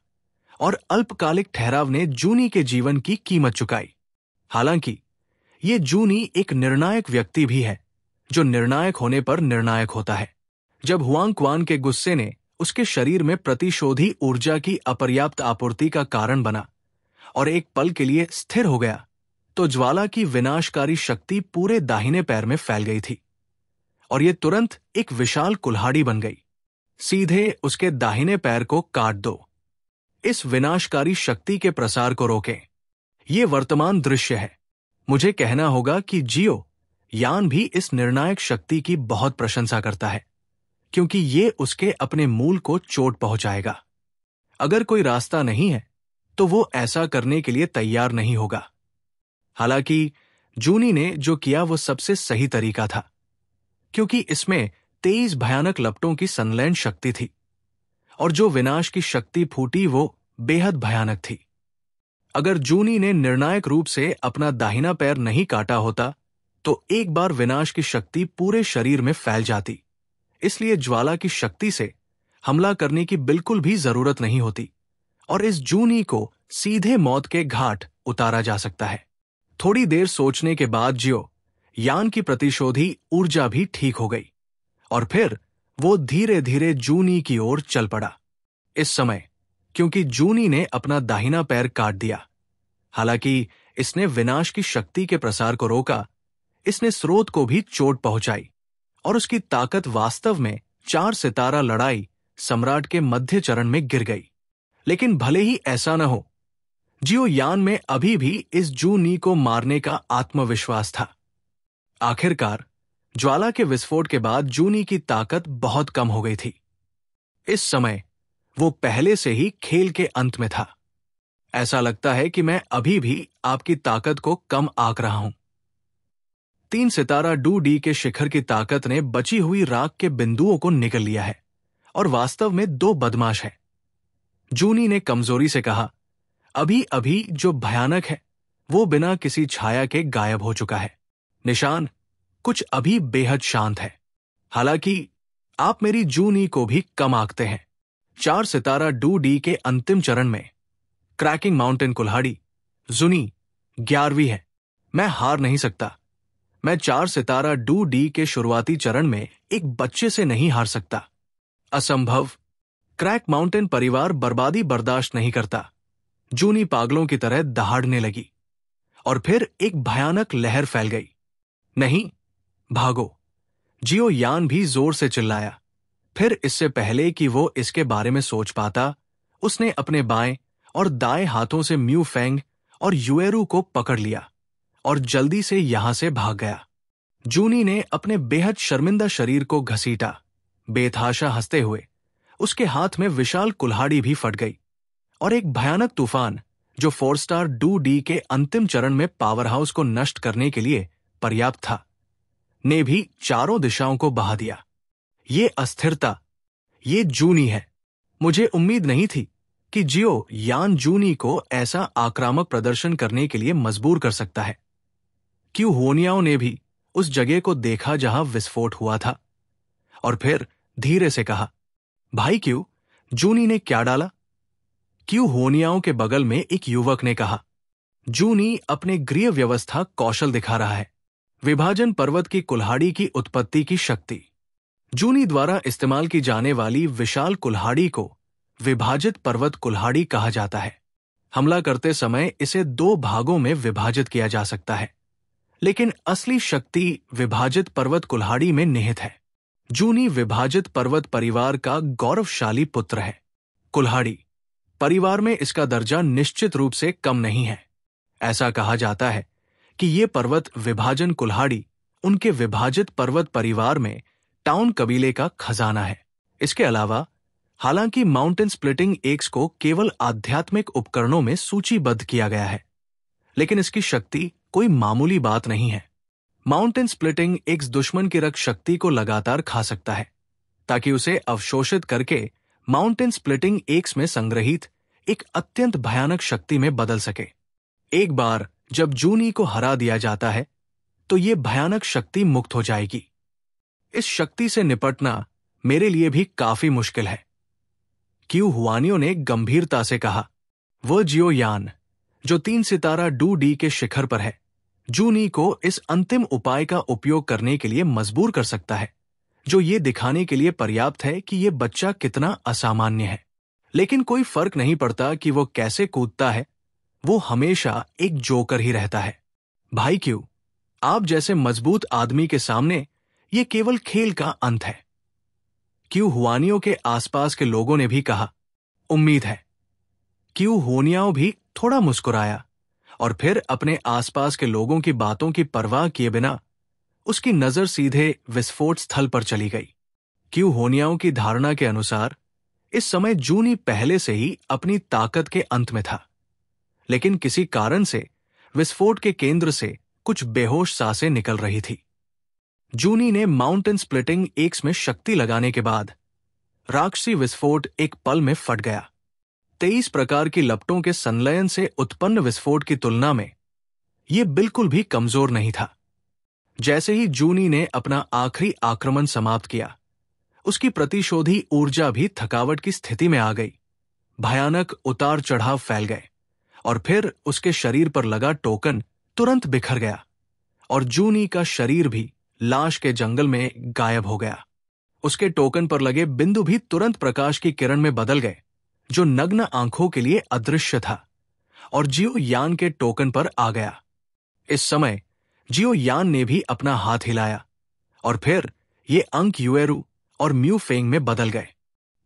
और अल्पकालिक ठहराव ने जूनी के जीवन की कीमत चुकाई। हालांकि ये जूनी एक निर्णायक व्यक्ति भी है, जो निर्णायक होने पर निर्णायक होता है। जब हुआंग के गुस्से ने उसके शरीर में प्रतिशोधी ऊर्जा की अपर्याप्त आपूर्ति का कारण बना और एक पल के लिए स्थिर हो गया, तो ज्वाला की विनाशकारी शक्ति पूरे दाहिने पैर में फैल गई थी और यह तुरंत एक विशाल कुल्हाड़ी बन गई। सीधे उसके दाहिने पैर को काट दो। इस विनाशकारी शक्ति के प्रसार को रोकें। ये वर्तमान दृश्य है। मुझे कहना होगा कि जियो यान भी इस निर्णायक शक्ति की बहुत प्रशंसा करता है, क्योंकि ये उसके अपने मूल को चोट पहुंचाएगा। अगर कोई रास्ता नहीं है तो वो ऐसा करने के लिए तैयार नहीं होगा। हालांकि जूनी ने जो किया वो सबसे सही तरीका था, क्योंकि इसमें तेज भयानक लपटों की संलयन शक्ति थी और जो विनाश की शक्ति फूटी वो बेहद भयानक थी। अगर जूनी ने निर्णायक रूप से अपना दाहिना पैर नहीं काटा होता तो एक बार विनाश की शक्ति पूरे शरीर में फैल जाती। इसलिए ज्वाला की शक्ति से हमला करने की बिल्कुल भी जरूरत नहीं होती और इस जूनी को सीधे मौत के घाट उतारा जा सकता है। थोड़ी देर सोचने के बाद जियो यान की प्रतिशोधी ऊर्जा भी ठीक हो गई और फिर वो धीरे धीरे जूनी की ओर चल पड़ा। इस समय क्योंकि जूनी ने अपना दाहिना पैर काट दिया, हालांकि इसने विनाश की शक्ति के प्रसार को रोका, इसने स्रोत को भी चोट पहुंचाई और उसकी ताकत वास्तव में 4 सितारा लड़ाई सम्राट के मध्य चरण में गिर गई। लेकिन भले ही ऐसा न हो, जियो यान में अभी भी इस जूनी को मारने का आत्मविश्वास था। आखिरकार ज्वाला के विस्फोट के बाद जूनी की ताकत बहुत कम हो गई थी। इस समय वो पहले से ही खेल के अंत में था। ऐसा लगता है कि मैं अभी भी आपकी ताकत को कम आंक रहा हूं। 3 सितारा डू डी के शिखर की ताकत ने बची हुई राख के बिंदुओं को निगल लिया है और वास्तव में 2 बदमाश हैं। जूनी ने कमजोरी से कहा, अभी अभी जो भयानक है वो बिना किसी छाया के गायब हो चुका है। निशान कुछ अभी बेहद शांत है। हालांकि आप मेरी जूनी को भी कम आंकते हैं। 4 सितारा डू डी के अंतिम चरण में क्रैकिंग माउंटेन कुल्हाड़ी जुनी 11वीं है। मैं हार नहीं सकता। मैं 4 सितारा डू डी के शुरुआती चरण में एक बच्चे से नहीं हार सकता। असंभव। क्रैक माउंटेन परिवार बर्बादी बर्दाश्त नहीं करता। जूनी पागलों की तरह दहाड़ने लगी और फिर एक भयानक लहर फैल गई। नहीं, भागो। जियो यान भी जोर से चिल्लाया। फिर इससे पहले कि वो इसके बारे में सोच पाता, उसने अपने बाएं और दाएं हाथों से म्यू फेंग और युएरू को पकड़ लिया और जल्दी से यहां से भाग गया। जूनी ने अपने बेहद शर्मिंदा शरीर को घसीटा। बेतहाशा हंसते हुए उसके हाथ में विशाल कुल्हाड़ी भी फट गई और एक भयानक तूफान, जो 4 स्टार डू डी के अंतिम चरण में पावर हाउस को नष्ट करने के लिए पर्याप्त था, ने भी चारों दिशाओं को बहा दिया। ये अस्थिरता, ये जूनी है। मुझे उम्मीद नहीं थी कि जियो यान जूनी को ऐसा आक्रामक प्रदर्शन करने के लिए मजबूर कर सकता है। क्यू होनियाओं ने भी उस जगह को देखा जहां विस्फोट हुआ था और फिर धीरे से कहा, भाई क्यू, जूनी ने क्या डाला? क्यू होनियाओं के बगल में एक युवक ने कहा, जूनी अपने गृह व्यवस्था कौशल दिखा रहा है। विभाजन पर्वत की कुल्हाड़ी की उत्पत्ति की शक्ति। जूनी द्वारा इस्तेमाल की जाने वाली विशाल कुल्हाड़ी को विभाजित पर्वत कुल्हाड़ी कहा जाता है। हमला करते समय इसे 2 भागों में विभाजित किया जा सकता है, लेकिन असली शक्ति विभाजित पर्वत कुल्हाड़ी में निहित है। जूनी विभाजित पर्वत परिवार का गौरवशाली पुत्र है। कुल्हाड़ी परिवार में इसका दर्जा निश्चित रूप से कम नहीं है। ऐसा कहा जाता है कि ये पर्वत विभाजन कुल्हाड़ी उनके विभाजित पर्वत परिवार में टाउन कबीले का खजाना है। इसके अलावा हालांकि माउंटेन स्प्लिटिंग एक्स को केवल आध्यात्मिक उपकरणों में सूचीबद्ध किया गया है, लेकिन इसकी शक्ति कोई मामूली बात नहीं है। माउंटेन स्प्लिटिंग एक्स दुश्मन की रक्त शक्ति को लगातार खा सकता है ताकि उसे अवशोषित करके माउंटेन स्प्लिटिंग एक्स में संग्रहित एक अत्यंत भयानक शक्ति में बदल सके। एक बार जब जूनी को हरा दिया जाता है तो ये भयानक शक्ति मुक्त हो जाएगी। इस शक्ति से निपटना मेरे लिए भी काफी मुश्किल है, क्यू हुआनियों ने गंभीरता से कहा। वह जियो यान जो 3 सितारा डू डी के शिखर पर है, जूनी को इस अंतिम उपाय का उपयोग करने के लिए मजबूर कर सकता है, जो ये दिखाने के लिए पर्याप्त है कि ये बच्चा कितना असामान्य है। लेकिन कोई फर्क नहीं पड़ता कि वो कैसे कूदता है, वो हमेशा एक जोकर ही रहता है। भाई क्यू, आप जैसे मजबूत आदमी के सामने ये केवल खेल का अंत है। क्यू हुआनियों के आसपास के लोगों ने भी कहा, उम्मीद है। क्यू होनियाओं भी थोड़ा मुस्कुराया और फिर अपने आसपास के लोगों की बातों की परवाह किए बिना उसकी नजर सीधे विस्फोट स्थल पर चली गई। क्यू होनियाओं की धारणा के अनुसार इस समय जूनी पहले से ही अपनी ताकत के अंत में था, लेकिन किसी कारण से विस्फोट के केंद्र से कुछ बेहोश सांसें निकल रही थी। जूनी ने माउंटेन स्प्लिटिंग एक्स में शक्ति लगाने के बाद राक्षसी विस्फोट एक पल में फट गया। 23 प्रकार की लपटों के संलयन से उत्पन्न विस्फोट की तुलना में यह बिल्कुल भी कमजोर नहीं था। जैसे ही जूनी ने अपना आखिरी आक्रमण समाप्त किया, उसकी प्रतिशोधी ऊर्जा भी थकावट की स्थिति में आ गई। भयानक उतार चढ़ाव फैल गए और फिर उसके शरीर पर लगा टोकन तुरंत बिखर गया और जूनी का शरीर भी लाश के जंगल में गायब हो गया। उसके टोकन पर लगे बिंदु भी तुरंत प्रकाश की किरण में बदल गए, जो नग्न आंखों के लिए अदृश्य था और जियो यान के टोकन पर आ गया। इस समय जियो यान ने भी अपना हाथ हिलाया और फिर ये अंक युएरू और म्यू फेंग में बदल गए।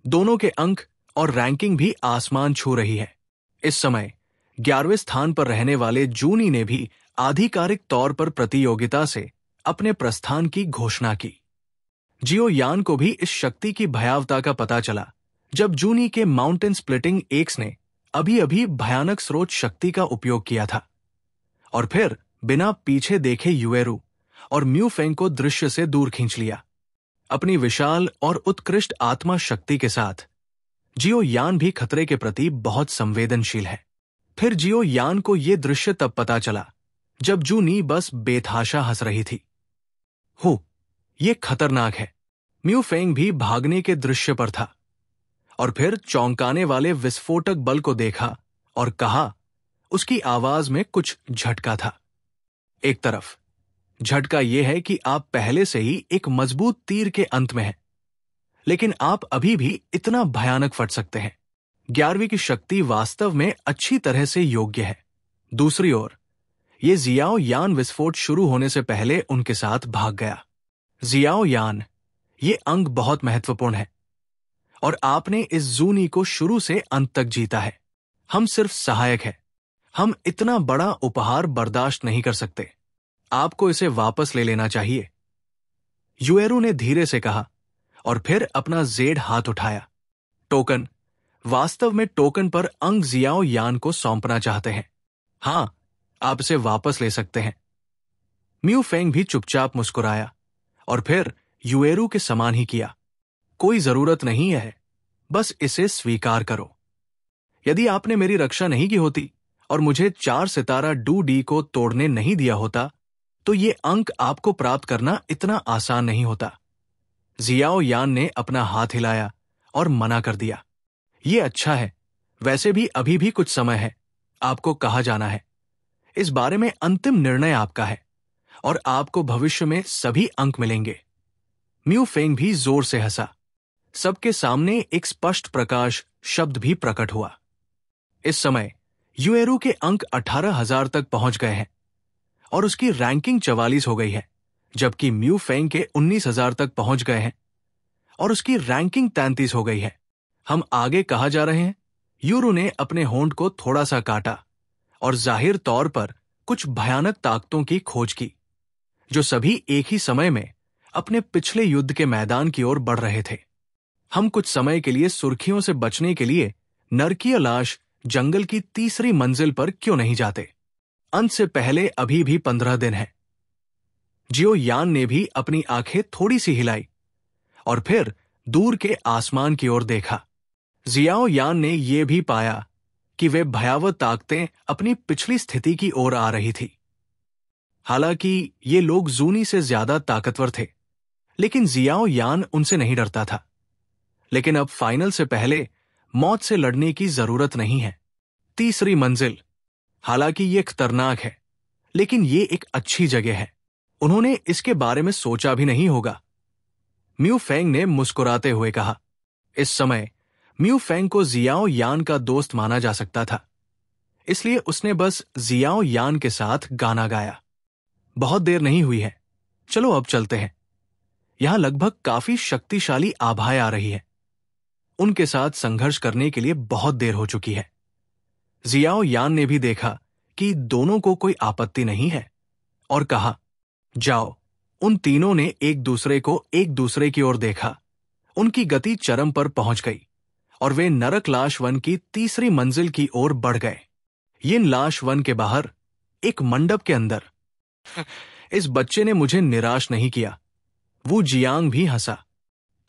दोनों के अंक और रैंकिंग भी आसमान छू रही है। इस समय 11वें स्थान पर रहने वाले जूनी ने भी आधिकारिक तौर पर प्रतियोगिता से अपने प्रस्थान की घोषणा की। जियो यान को भी इस शक्ति की भयावता का पता चला जब जूनी के माउंटेन स्प्लिटिंग एक्स ने अभी अभी भयानक स्रोत शक्ति का उपयोग किया था और फिर बिना पीछे देखे युएरू और म्यू फेंग को दृश्य से दूर खींच लिया। अपनी विशाल और उत्कृष्ट आत्मा शक्ति के साथ जियो यान भी खतरे के प्रति बहुत संवेदनशील है। फिर जियो यान को यह दृश्य तब पता चला जब जूनी बस बेतहाशा हंस रही थी। ये खतरनाक है। म्यू फेंग भी भागने के दृश्य पर था और फिर चौंकाने वाले विस्फोटक बल को देखा और कहा, उसकी आवाज में कुछ झटका था। एक तरफ झटका यह है कि आप पहले से ही एक मजबूत तीर के अंत में हैं, लेकिन आप अभी भी इतना भयानक फट सकते हैं। 11वीं की शक्ति वास्तव में अच्छी तरह से योग्य है। दूसरी ओर ये जियाओ यान विस्फोट शुरू होने से पहले उनके साथ भाग गया। जियाओ यान, ये अंग बहुत महत्वपूर्ण है और आपने इस जूनी को शुरू से अंत तक जीता है। हम सिर्फ सहायक हैं। हम इतना बड़ा उपहार बर्दाश्त नहीं कर सकते। आपको इसे वापस ले लेना चाहिए, युएरू ने धीरे से कहा और फिर अपना जेड हाथ उठाया। टोकन, वास्तव में टोकन पर अंग जियाओ यान को सौंपना चाहते हैं। हाँ, आप इसे वापस ले सकते हैं। म्यू फेंग भी चुपचाप मुस्कुराया और फिर युएरू के समान ही किया। कोई जरूरत नहीं है, बस इसे स्वीकार करो। यदि आपने मेरी रक्षा नहीं की होती और मुझे 4 सितारा डू डी को तोड़ने नहीं दिया होता, तो ये अंक आपको प्राप्त करना इतना आसान नहीं होता। जियाओ यान ने अपना हाथ हिलाया और मना कर दिया। ये अच्छा है, वैसे भी अभी भी कुछ समय है, आपको कहा जाना है। इस बारे में अंतिम निर्णय आपका है और आपको भविष्य में सभी अंक मिलेंगे। म्यू फेंग भी जोर से हंसा। सबके सामने एक स्पष्ट प्रकाश शब्द भी प्रकट हुआ। इस समय युएरू के अंक 18,000 तक पहुंच गए हैं और उसकी रैंकिंग 44 हो गई है, जबकि म्यू फेंग के 19,000 तक पहुंच गए हैं और उसकी रैंकिंग 33 हो गई है। हम आगे कहा जा रहे हैं। यूरू ने अपने होंठ को थोड़ा सा काटा और जाहिर तौर पर कुछ भयानक ताकतों की खोज की, जो सभी एक ही समय में अपने पिछले युद्ध के मैदान की ओर बढ़ रहे थे। हम कुछ समय के लिए सुर्खियों से बचने के लिए नरकीय लाश जंगल की तीसरी मंजिल पर क्यों नहीं जाते? अंत से पहले अभी भी 15 दिन है। जियो यान ने भी अपनी आंखें थोड़ी सी हिलाई और फिर दूर के आसमान की ओर देखा। जियाओ यान ने यह भी पाया कि वे भयावह ताकतें अपनी पिछली स्थिति की ओर आ रही थी। हालांकि ये लोग जूनी से ज्यादा ताकतवर थे, लेकिन जियाओ यान उनसे नहीं डरता था। लेकिन अब फाइनल से पहले मौत से लड़ने की जरूरत नहीं है। तीसरी मंजिल, हालांकि ये खतरनाक है, लेकिन ये एक अच्छी जगह है। उन्होंने इसके बारे में सोचा भी नहीं होगा। म्यू फेंग ने मुस्कुराते हुए कहा। इस समय म्यू फेंग को जियाओ यान का दोस्त माना जा सकता था, इसलिए उसने बस जियाओ यान के साथ गाना गाया। बहुत देर नहीं हुई है, चलो अब चलते हैं। यहां लगभग काफी शक्तिशाली आभाएं आ रही है। उनके साथ संघर्ष करने के लिए बहुत देर हो चुकी है। जियाओ यान ने भी देखा कि दोनों को कोई आपत्ति नहीं है और कहा, जाओ। उन तीनों ने एक दूसरे की ओर देखा। उनकी गति चरम पर पहुंच गई और वे नरक लाश वन की तीसरी मंजिल की ओर बढ़ गए। यिन लाश वन के बाहर एक मंडप के अंदर। इस बच्चे ने मुझे निराश नहीं किया। वू जियांग भी हंसा।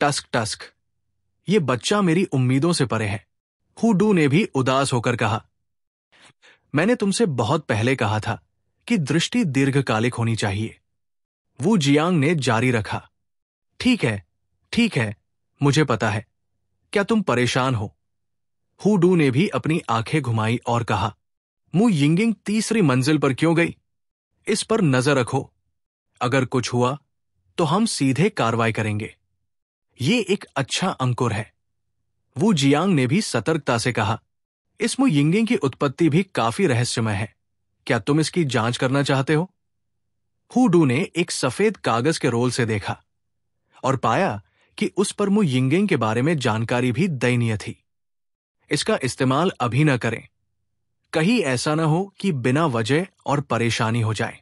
टस्क टस्क, ये बच्चा मेरी उम्मीदों से परे है। हुडू ने भी उदास होकर कहा, मैंने तुमसे बहुत पहले कहा था कि दृष्टि दीर्घकालिक होनी चाहिए। वू जियांग ने जारी रखा, ठीक है, मुझे पता है। क्या तुम परेशान हो? हुडू ने भी अपनी आंखें घुमाई और कहा, मु यिंगिंग तीसरी मंजिल पर क्यों गई? इस पर नजर रखो। अगर कुछ हुआ तो हम सीधे कार्रवाई करेंगे। ये एक अच्छा अंकुर है। वू जियांग ने भी सतर्कता से कहा, इस मु यिंगिंग की उत्पत्ति भी काफी रहस्यमय है। क्या तुम इसकी जांच करना चाहते हो? हुडू ने एक सफेद कागज के रोल से देखा और पाया कि उस पर मु यिंगिंग के बारे में जानकारी भी दयनीय थी। इसका इस्तेमाल अभी न करें, कहीं ऐसा न हो कि बिना वजह और परेशानी हो जाए।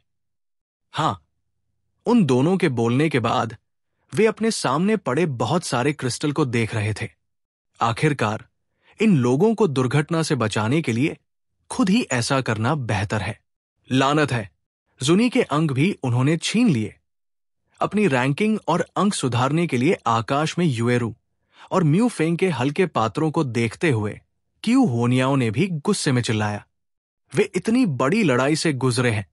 हां, उन दोनों के बोलने के बाद वे अपने सामने पड़े बहुत सारे क्रिस्टल को देख रहे थे। आखिरकार इन लोगों को दुर्घटना से बचाने के लिए खुद ही ऐसा करना बेहतर है। लानत है, जुनी के अंक भी उन्होंने छीन लिए। अपनी रैंकिंग और अंक सुधारने के लिए आकाश में युएरू और म्यू फेंग के हल्के पात्रों को देखते हुए क्यू होनियाओ ने भी गुस्से में चिल्लाया। वे इतनी बड़ी लड़ाई से गुजरे हैं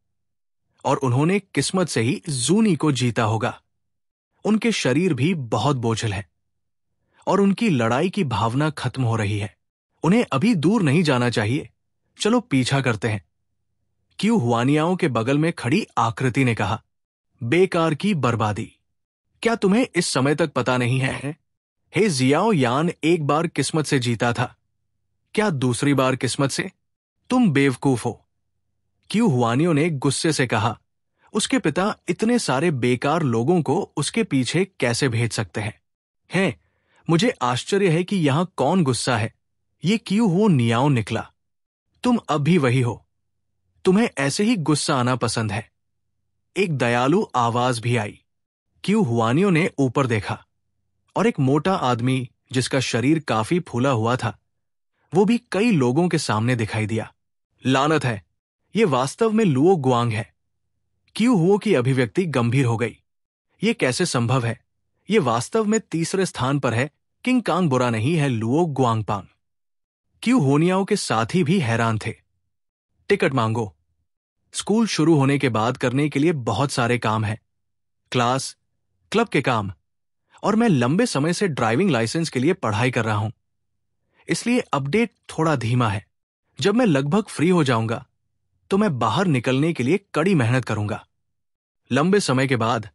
और उन्होंने किस्मत से ही जूनी को जीता होगा। उनके शरीर भी बहुत बोझिल है और उनकी लड़ाई की भावना खत्म हो रही है। उन्हें अभी दूर नहीं जाना चाहिए, चलो पीछा करते हैं। क्यू हुआनियाओं के बगल में खड़ी आकृति ने कहा, बेकार की बर्बादी। क्या तुम्हें इस समय तक पता नहीं है? हे जियाओ यान एक बार किस्मत से जीता था, क्या दूसरी बार किस्मत से? तुम बेवकूफ हो। क्यू हुआनियों ने गुस्से से कहा, उसके पिता इतने सारे बेकार लोगों को उसके पीछे कैसे भेज सकते हैं? मुझे आश्चर्य है कि यहां कौन गुस्सा है। ये क्यू हो नियाओ निकला। तुम अब भी वही हो। तुम्हें ऐसे ही गुस्सा आना पसंद है। एक दयालु आवाज भी आई। क्यू हुआनियों ने ऊपर देखा और एक मोटा आदमी जिसका शरीर काफी फूला हुआ था, वो भी कई लोगों के सामने दिखाई दिया। लानत है, ये वास्तव में लुओ गुआंग है। क्यू हुओ की अभिव्यक्ति गंभीर हो गई। ये कैसे संभव है? ये वास्तव में तीसरे स्थान पर है। किंग कांग बुरा नहीं है, लुओ गुआंगपांग। क्यू होनियाओं के साथी भी हैरान थे। टिकट मांगो। स्कूल शुरू होने के बाद करने के लिए बहुत सारे काम हैं। क्लास, क्लब के काम, और मैं लंबे समय से ड्राइविंग लाइसेंस के लिए पढ़ाई कर रहा हूं। इसलिए अपडेट थोड़ा धीमा है। जब मैं लगभग फ्री हो जाऊंगा तो मैं बाहर निकलने के लिए कड़ी मेहनत करूंगा। लंबे समय के बाद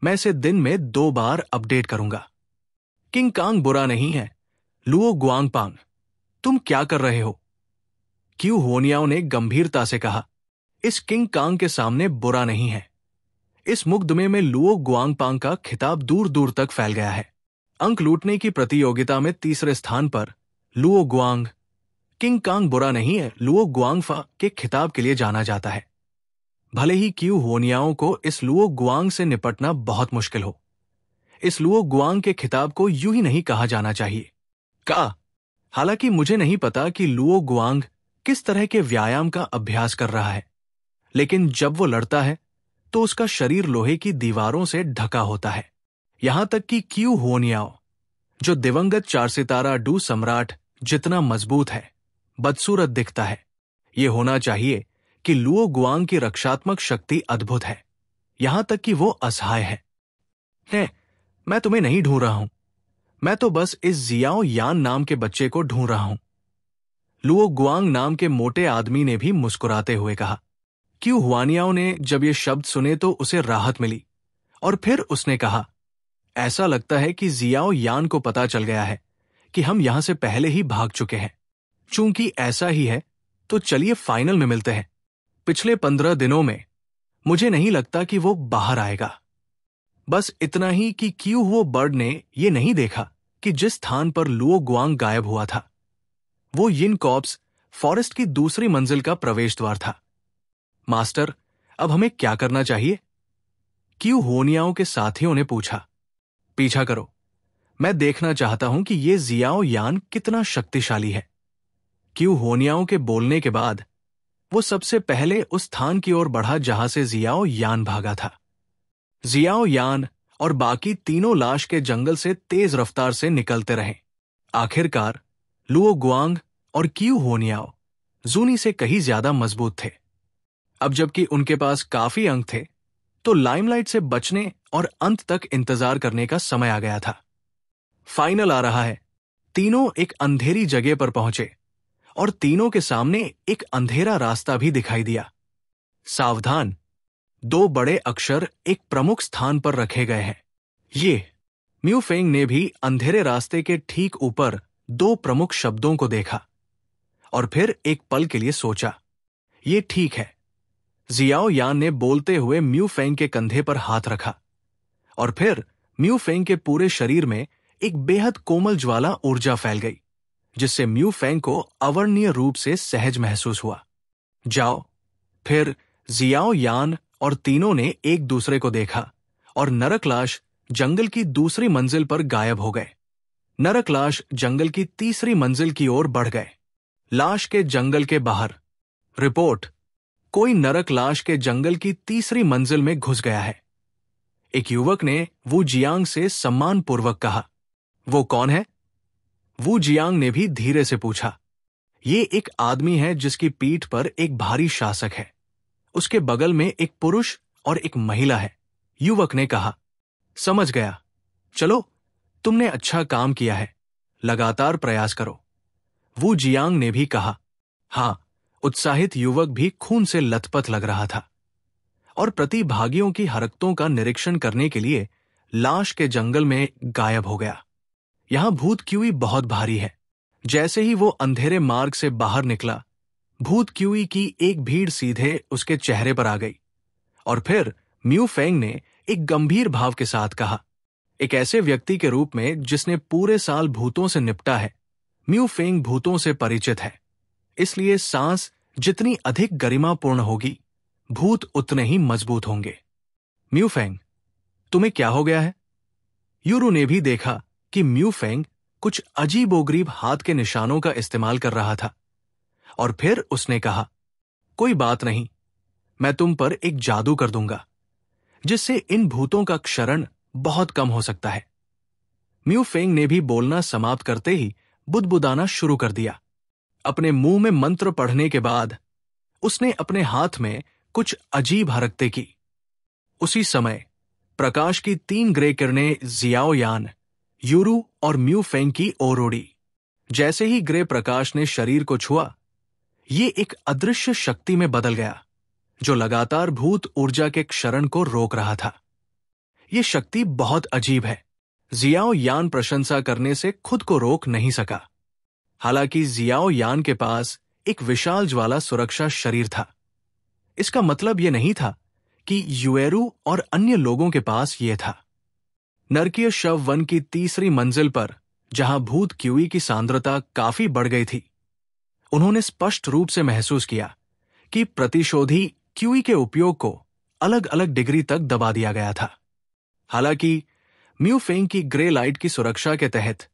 मैं इसे दिन में 2 बार अपडेट करूंगा। किंग कांग बुरा नहीं है, लुओ गुआंगपांग। तुम क्या कर रहे हो? क्यू होनियाओं ने गंभीरता से कहा। इस किंग कांग के सामने बुरा नहीं है। इस मुकदमे में लुओ गुआंगपांग का खिताब दूर दूर तक फैल गया है। अंक लूटने की प्रतियोगिता में तीसरे स्थान पर लुओ गुआंग। किंग कांग बुरा नहीं है, लुओ गुआंगफा के खिताब के लिए जाना जाता है। भले ही क्यू होनियाओं को इस लुओ गुआंग से निपटना बहुत मुश्किल हो, इस लुओ गुआंग के खिताब को यूं ही नहीं कहा जाना चाहिए। हालांकि मुझे नहीं पता कि लुओ गुआंग किस तरह के व्यायाम का अभ्यास कर रहा है, लेकिन जब वो लड़ता है तो उसका शरीर लोहे की दीवारों से ढका होता है। यहां तक कि क्यू होनियाओ, जो दिवंगत 4 सितारा डू सम्राट जितना मजबूत है, बदसूरत दिखता है। ये होना चाहिए कि लुओ गुआंग की रक्षात्मक शक्ति अद्भुत है, यहां तक कि वो असहाय है। मैं तुम्हें नहीं ढूंढ रहा हूं, मैं तो बस इस जियाओ यान नाम के बच्चे को ढूंढ रहा हूं। लुओ गुआंग नाम के मोटे आदमी ने भी मुस्कुराते हुए कहा। क्यू हुआनियाओं ने जब ये शब्द सुने तो उसे राहत मिली, और फिर उसने कहा, ऐसा लगता है कि जियाओ यान को पता चल गया है कि हम यहां से पहले ही भाग चुके हैं। चूंकि ऐसा ही है तो चलिए फाइनल में मिलते हैं। पिछले 15 दिनों में मुझे नहीं लगता कि वो बाहर आएगा। बस इतना ही कि क्यू हुओ बर्ड ने ये नहीं देखा कि जिस स्थान पर लुओ गुआंग गायब हुआ था वो यिन कॉर्प्स फॉरेस्ट की दूसरी मंजिल का प्रवेश द्वार था। मास्टर, अब हमें क्या करना चाहिए? क्यू होनियाओं के साथियों ने पूछा। पीछा करो, मैं देखना चाहता हूं कि ये जियाओ यान कितना शक्तिशाली है। क्यू होनियाओं के बोलने के बाद वो सबसे पहले उस स्थान की ओर बढ़ा जहां से जियाओ यान भागा था। जियाओ यान और बाकी तीनों लाश के जंगल से तेज रफ्तार से निकलते रहे। आखिरकार लुओ गुआंग और क्यू होनियाओ जूनी से कहीं ज्यादा मजबूत थे। अब जबकि उनके पास काफी अंक थे तो लाइमलाइट से बचने और अंत तक इंतजार करने का समय आ गया था। फाइनल आ रहा है। तीनों एक अंधेरी जगह पर पहुंचे और तीनों के सामने एक अंधेरा रास्ता भी दिखाई दिया। सावधान, 2 बड़े अक्षर एक प्रमुख स्थान पर रखे गए हैं। ये म्यू फेंग ने भी अंधेरे रास्ते के ठीक ऊपर 2 प्रमुख शब्दों को देखा और फिर एक पल के लिए सोचा, ये ठीक है। जियाओ यान ने बोलते हुए म्यू फेंग के कंधे पर हाथ रखा और फिर म्यू फेंग के पूरे शरीर में एक बेहद कोमल ज्वाला ऊर्जा फैल गई, जिससे म्यू फेंग को अवर्णनीय रूप से सहज महसूस हुआ। जाओ। फिर जियाओ यान और तीनों ने एक दूसरे को देखा और नरकलाश जंगल की दूसरी मंजिल पर गायब हो गए। नरकलाश जंगल की तीसरी मंजिल की ओर बढ़ गए। लाश के जंगल के बाहर। रिपोर्ट, कोई नरक लाश के जंगल की तीसरी मंजिल में घुस गया है। एक युवक ने वू जियांग से सम्मानपूर्वक कहा। वो कौन है? वू जियांग ने भी धीरे से पूछा। ये एक आदमी है जिसकी पीठ पर एक भारी शासक है। उसके बगल में एक पुरुष और एक महिला है, युवक ने कहा। समझ गया। चलो, तुमने अच्छा काम किया है, लगातार प्रयास करो। वू जियांग ने भी कहा। हाँ, उत्साहित युवक भी खून से लथपथ लग रहा था और प्रतिभागियों की हरकतों का निरीक्षण करने के लिए लाश के जंगल में गायब हो गया। यहां भूत क्यूई बहुत भारी है। जैसे ही वो अंधेरे मार्ग से बाहर निकला, भूत क्यूई की एक भीड़ सीधे उसके चेहरे पर आ गई और फिर म्यू फेंग ने एक गंभीर भाव के साथ कहा। एक ऐसे व्यक्ति के रूप में जिसने पूरे साल भूतों से निपटा है, म्यू फेंग भूतों से परिचित है। इसलिए सांस जितनी अधिक गरिमापूर्ण होगी, भूत उतने ही मजबूत होंगे। म्यू फेंग, तुम्हें क्या हो गया है? यूरू ने भी देखा कि म्यू फेंग कुछ अजीबोगरीब हाथ के निशानों का इस्तेमाल कर रहा था और फिर उसने कहा, कोई बात नहीं, मैं तुम पर एक जादू कर दूंगा। जिससे इन भूतों का क्षरण बहुत कम हो सकता है। म्यू फेंग ने भी बोलना समाप्त करते ही बुदबुदाना शुरू कर दिया। अपने मुंह में मंत्र पढ़ने के बाद उसने अपने हाथ में कुछ अजीब हरकतें की। उसी समय प्रकाश की 3 ग्रे किरणें जियाओ यान, यूरू और म्यू फेंग की ओर उड़ी। जैसे ही ग्रे प्रकाश ने शरीर को छुआ, ये एक अदृश्य शक्ति में बदल गया, जो लगातार भूत ऊर्जा के क्षरण को रोक रहा था। ये शक्ति बहुत अजीब है। जियाओ यान प्रशंसा करने से खुद को रोक नहीं सका। हालांकि जियाओ यान के पास एक विशाल ज्वाला सुरक्षा शरीर था। इसका मतलब यह नहीं था कि युएरू और अन्य लोगों के पास यह था। नरकीय शव वन की 3री मंजिल पर, जहां भूत क्यूई की सांद्रता काफी बढ़ गई थी, उन्होंने स्पष्ट रूप से महसूस किया कि प्रतिशोधी क्यूई के उपयोग को अलग अलग डिग्री तक दबा दिया गया था। हालांकि म्यू फेंग की ग्रे लाइट की सुरक्षा के तहत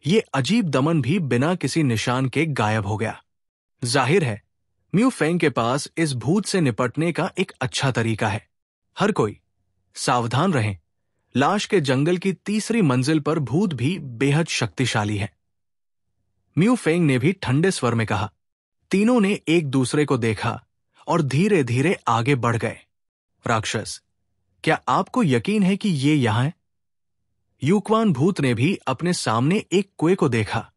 ये अजीब दमन भी बिना किसी निशान के गायब हो गया। जाहिर है, म्यू फेंग के पास इस भूत से निपटने का एक अच्छा तरीका है। हर कोई सावधान रहें। लाश के जंगल की 3री मंजिल पर भूत भी बेहद शक्तिशाली है। म्यू फेंग ने भी ठंडे स्वर में कहा। तीनों ने एक दूसरे को देखा और धीरे धीरे आगे बढ़ गए। राक्षस, क्या आपको यकीन है कि ये यहां है? यूक्वान भूत ने भी अपने सामने एक कुएं को देखा,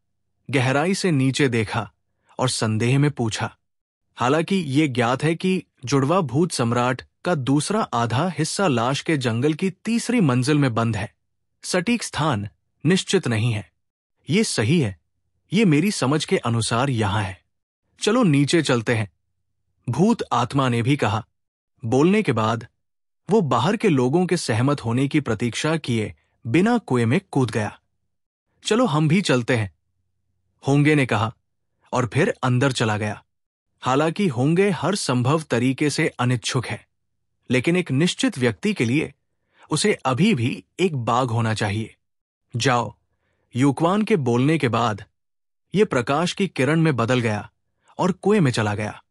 गहराई से नीचे देखा और संदेह में पूछा। हालांकि ये ज्ञात है कि जुड़वा भूत सम्राट का दूसरा आधा हिस्सा लाश के जंगल की 3री मंजिल में बंद है। सटीक स्थान निश्चित नहीं है। ये सही है, ये मेरी समझ के अनुसार यहां है। चलो नीचे चलते हैं, भूत आत्मा ने भी कहा। बोलने के बाद वो बाहर के लोगों के सहमत होने की प्रतीक्षा किए बिना कुएं में कूद गया। चलो हम भी चलते हैं, होंगे ने कहा और फिर अंदर चला गया। हालांकि होंगे हर संभव तरीके से अनिच्छुक है, लेकिन एक निश्चित व्यक्ति के लिए उसे अभी भी एक बाग होना चाहिए। जाओ। यूक्वान के बोलने के बाद यह प्रकाश की किरण में बदल गया और कुएं में चला गया।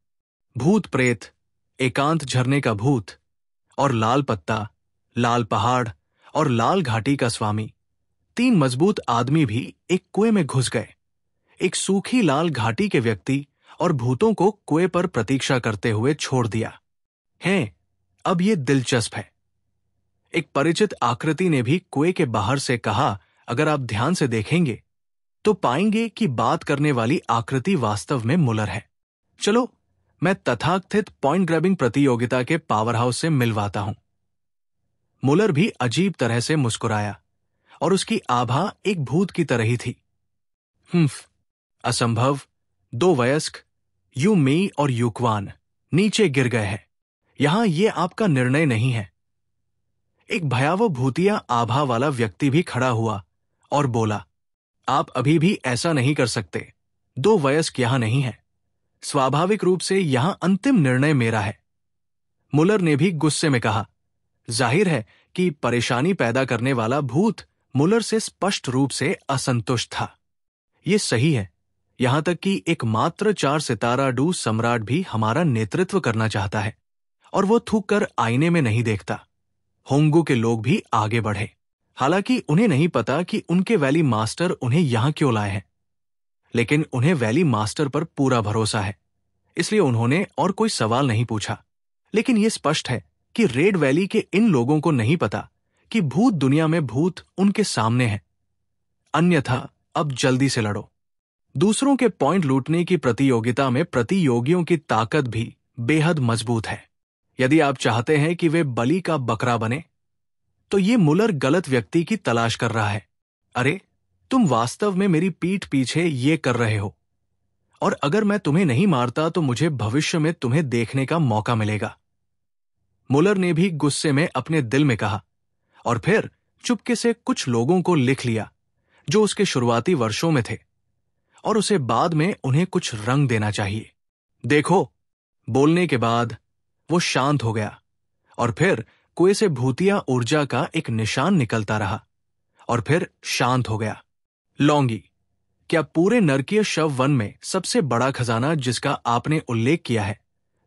भूत प्रेत, एकांत झरने का भूत और लाल पत्ता, लाल पहाड़ और लाल घाटी का स्वामी, 3 मजबूत आदमी भी एक कुएं में घुस गए। एक सूखी लाल घाटी के व्यक्ति और भूतों को कुएं पर प्रतीक्षा करते हुए छोड़ दिया है। अब ये दिलचस्प है। एक परिचित आकृति ने भी कुएं के बाहर से कहा, अगर आप ध्यान से देखेंगे तो पाएंगे कि बात करने वाली आकृति वास्तव में मुलर है। चलो, मैं तथाकथित पॉइंट ग्रैबिंग प्रतियोगिता के पावर हाउस से मिलवाता हूं। मुलर भी अजीब तरह से मुस्कुराया और उसकी आभा एक भूत की तरह ही थी। असंभव। 2 वयस्क, यू मी और यूक्वान, नीचे गिर गए हैं। यहां यह आपका निर्णय नहीं है। एक भयावह भूतिया आभा वाला व्यक्ति भी खड़ा हुआ और बोला, आप अभी भी ऐसा नहीं कर सकते। 2 वयस्क यहां नहीं है। स्वाभाविक रूप से यहां अंतिम निर्णय मेरा है। मुलर ने भी गुस्से में कहा। जाहिर है कि परेशानी पैदा करने वाला भूत मुलर से स्पष्ट रूप से असंतुष्ट था। यह सही है, यहां तक कि एकमात्र 4 सितारा डू सम्राट भी हमारा नेतृत्व करना चाहता है और वो थूक कर आईने में नहीं देखता। होंगू के लोग भी आगे बढ़े। हालांकि उन्हें नहीं पता कि उनके वैली मास्टर उन्हें यहां क्यों लाए हैं, लेकिन उन्हें वैली मास्टर पर पूरा भरोसा है, इसलिए उन्होंने और कोई सवाल नहीं पूछा। लेकिन यह स्पष्ट है कि रेड वैली के इन लोगों को नहीं पता कि भूत दुनिया में भूत उनके सामने हैं। अन्यथा अब जल्दी से लड़ो। दूसरों के पॉइंट लूटने की प्रतियोगिता में प्रतियोगियों की ताकत भी बेहद मजबूत है। यदि आप चाहते हैं कि वे बलि का बकरा बने, तो ये मुलर गलत व्यक्ति की तलाश कर रहा है। अरे, तुम वास्तव में मेरी पीठ पीछे ये कर रहे हो, और अगर मैं तुम्हें नहीं मारता तो मुझे भविष्य में तुम्हें देखने का मौका मिलेगा। मुलर ने भी गुस्से में अपने दिल में कहा और फिर चुपके से कुछ लोगों को लिख लिया जो उसके शुरुआती वर्षों में थे, और उसे बाद में उन्हें कुछ रंग देना चाहिए। देखो, बोलने के बाद वो शांत हो गया और फिर कुएं से भूतिया ऊर्जा का एक निशान निकलता रहा और फिर शांत हो गया। लौंगी, क्या पूरे नरकीय शव वन में सबसे बड़ा खजाना जिसका आपने उल्लेख किया है,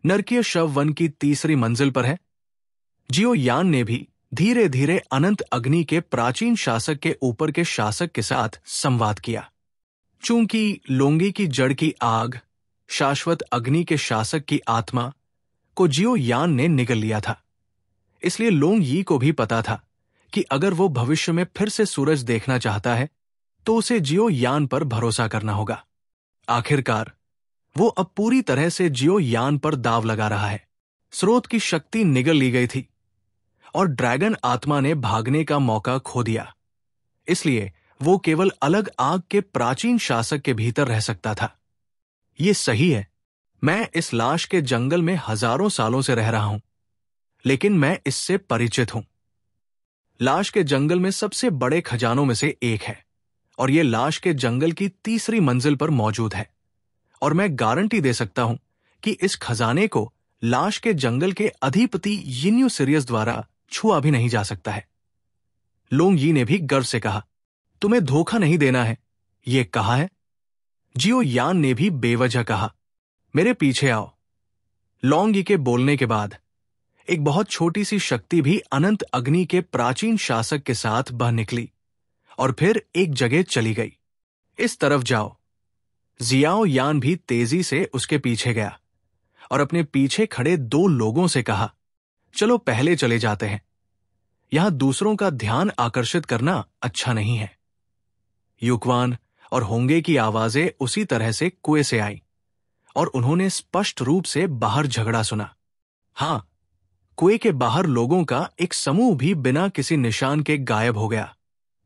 नरकीय शव वन की 3री मंजिल पर है? जियो यान ने भी धीरे धीरे अनंत अग्नि के प्राचीन शासक के ऊपर के शासक के साथ संवाद किया। चूंकि लोंगी की जड़ की आग, शाश्वत अग्नि के शासक की आत्मा को जियो यान ने निगल लिया था, इसलिए लोंग यी को भी पता था कि अगर वो भविष्य में फिर से सूरज देखना चाहता है तो उसे जियो यान पर भरोसा करना होगा। आखिरकार वो अब पूरी तरह से जियो यान पर दाव लगा रहा है। स्रोत की शक्ति निगल ली गई थी और ड्रैगन आत्मा ने भागने का मौका खो दिया, इसलिए वो केवल अलग आग के प्राचीन शासक के भीतर रह सकता था। ये सही है, मैं इस लाश के जंगल में हजारों सालों से रह रहा हूं, लेकिन मैं इससे परिचित हूं। लाश के जंगल में सबसे बड़े खजानों में से एक है और यह लाश के जंगल की तीसरी मंजिल पर मौजूद है, और मैं गारंटी दे सकता हूं कि इस खजाने को लाश के जंगल के अधिपति यिन्यू सिरियस द्वारा छुआ भी नहीं जा सकता है। लोंग यी ने भी गर्व से कहा, तुम्हें धोखा नहीं देना है, ये कहा है। जियो यान ने भी बेवजह कहा, मेरे पीछे आओ। लोंग यी के बोलने के बाद एक बहुत छोटी सी शक्ति भी अनंत अग्नि के प्राचीन शासक के साथ बह निकली और फिर एक जगह चली गई। इस तरफ जाओ। जियाओ यान भी तेजी से उसके पीछे गया और अपने पीछे खड़े दो लोगों से कहा, चलो पहले चले जाते हैं, यहां दूसरों का ध्यान आकर्षित करना अच्छा नहीं है। युक्वान और होंगे की आवाजें उसी तरह से कुएं से आईं और उन्होंने स्पष्ट रूप से बाहर झगड़ा सुना। हां, कुएं के बाहर लोगों का एक समूह भी बिना किसी निशान के गायब हो गया,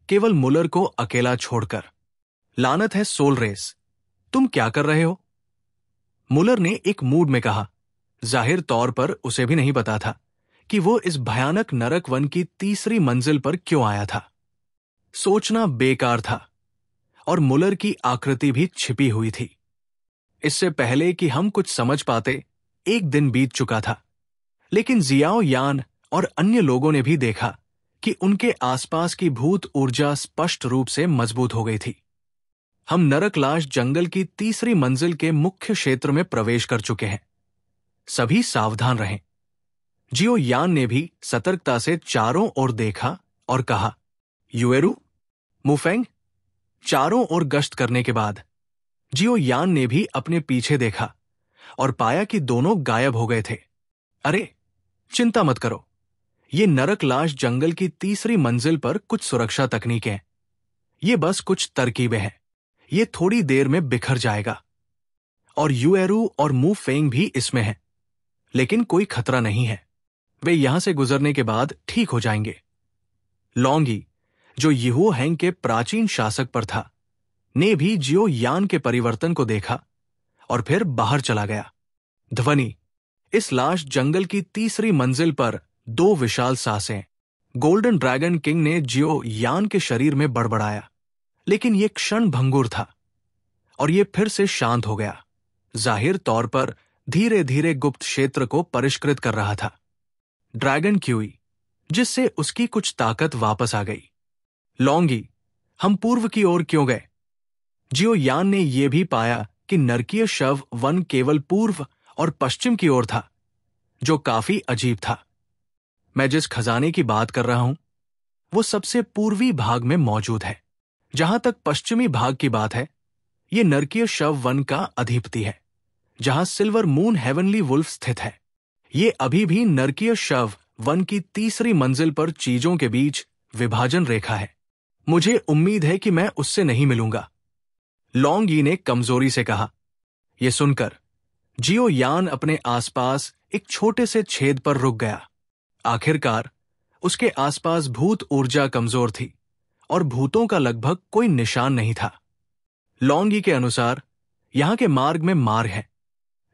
केवल मुलर को अकेला छोड़कर। लानत है सोलरेस, तुम क्या कर रहे हो? मुलर ने एक मूड में कहा। जाहिर तौर पर उसे भी नहीं पता था कि वो इस भयानक नरक वन की तीसरी मंजिल पर क्यों आया था। सोचना बेकार था और मुलर की आकृति भी छिपी हुई थी। इससे पहले कि हम कुछ समझ पाते, एक दिन बीत चुका था, लेकिन जियाओ यान और अन्य लोगों ने भी देखा कि उनके आसपास की भूत ऊर्जा स्पष्ट रूप से मजबूत हो गई थी। हम नरकलाश जंगल की तीसरी मंजिल के मुख्य क्षेत्र में प्रवेश कर चुके हैं। सभी सावधान रहें। जियो यान ने भी सतर्कता से चारों ओर देखा और कहा, युएरू, मुफेंग। चारों ओर गश्त करने के बाद जियो यान ने भी अपने पीछे देखा और पाया कि दोनों गायब हो गए थे। अरे, चिंता मत करो, ये नरकलाश जंगल की तीसरी मंजिल पर कुछ सुरक्षा तकनीकें हैं। ये बस कुछ तरकीबें हैं, ये थोड़ी देर में बिखर जाएगा। और युएरू और मू फेंग भी इसमें हैं, लेकिन कोई खतरा नहीं है, वे यहां से गुजरने के बाद ठीक हो जाएंगे। लोंगी, जो यीहू हैंग के प्राचीन शासक पर था, ने भी जियो यान के परिवर्तन को देखा और फिर बाहर चला गया। ध्वनि, इस लाश जंगल की तीसरी मंजिल पर दो विशाल सांसें। गोल्डन ड्रैगन किंग ने जियो यान के शरीर में बड़बड़ाया, लेकिन यह क्षण भंगुर था और यह फिर से शांत हो गया। जाहिर तौर पर धीरे धीरे गुप्त क्षेत्र को परिष्कृत कर रहा था। ड्रैगन क्यूई, जिससे उसकी कुछ ताकत वापस आ गई। लोंगी, हम पूर्व की ओर क्यों गए? जियो यान ने यह भी पाया कि नरकीय शव वन केवल पूर्व और पश्चिम की ओर था, जो काफी अजीब था। मैं जिस खजाने की बात कर रहा हूं, वो सबसे पूर्वी भाग में मौजूद है। जहां तक पश्चिमी भाग की बात है, ये नरकीय शव वन का अधिपति है, जहां सिल्वर मून हेवनली वुल्फ स्थित है। ये अभी भी नरकीय शव वन की तीसरी मंजिल पर चीजों के बीच विभाजन रेखा है। मुझे उम्मीद है कि मैं उससे नहीं मिलूंगा, लोंग यी ने कमजोरी से कहा। यह सुनकर जियो यान अपने आसपास एक छोटे से छेद पर रुक गया। आखिरकार उसके आसपास भूत ऊर्जा कमजोर थी और भूतों का लगभग कोई निशान नहीं था। लोंग यी के अनुसार यहां के मार्ग में मार्ग है,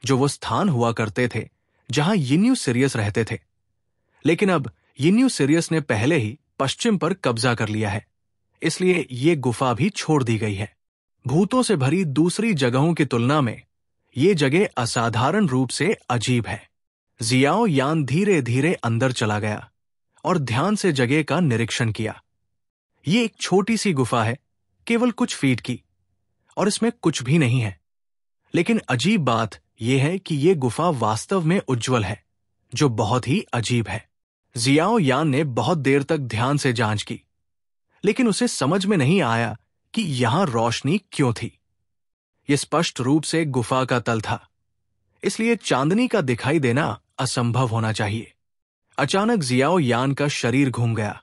जो वो स्थान हुआ करते थे जहां यिन्यू सिरियस रहते थे, लेकिन अब यिन्यू सिरियस ने पहले ही पश्चिम पर कब्जा कर लिया है, इसलिए ये गुफा भी छोड़ दी गई है। भूतों से भरी दूसरी जगहों की तुलना में ये जगह असाधारण रूप से अजीब है। जियाओ यान धीरे धीरे अंदर चला गया और ध्यान से जगह का निरीक्षण किया। ये एक छोटी सी गुफा है, केवल कुछ फीट की, और इसमें कुछ भी नहीं है। लेकिन अजीब बात यह है कि यह गुफा वास्तव में उज्ज्वल है, जो बहुत ही अजीब है। जियाओ यान ने बहुत देर तक ध्यान से जांच की, लेकिन उसे समझ में नहीं आया कि यहां रोशनी क्यों थी। यह स्पष्ट रूप से गुफा का तल था, इसलिए चांदनी का दिखाई देना असंभव होना चाहिए। अचानक जियाओ यान का शरीर घूम गया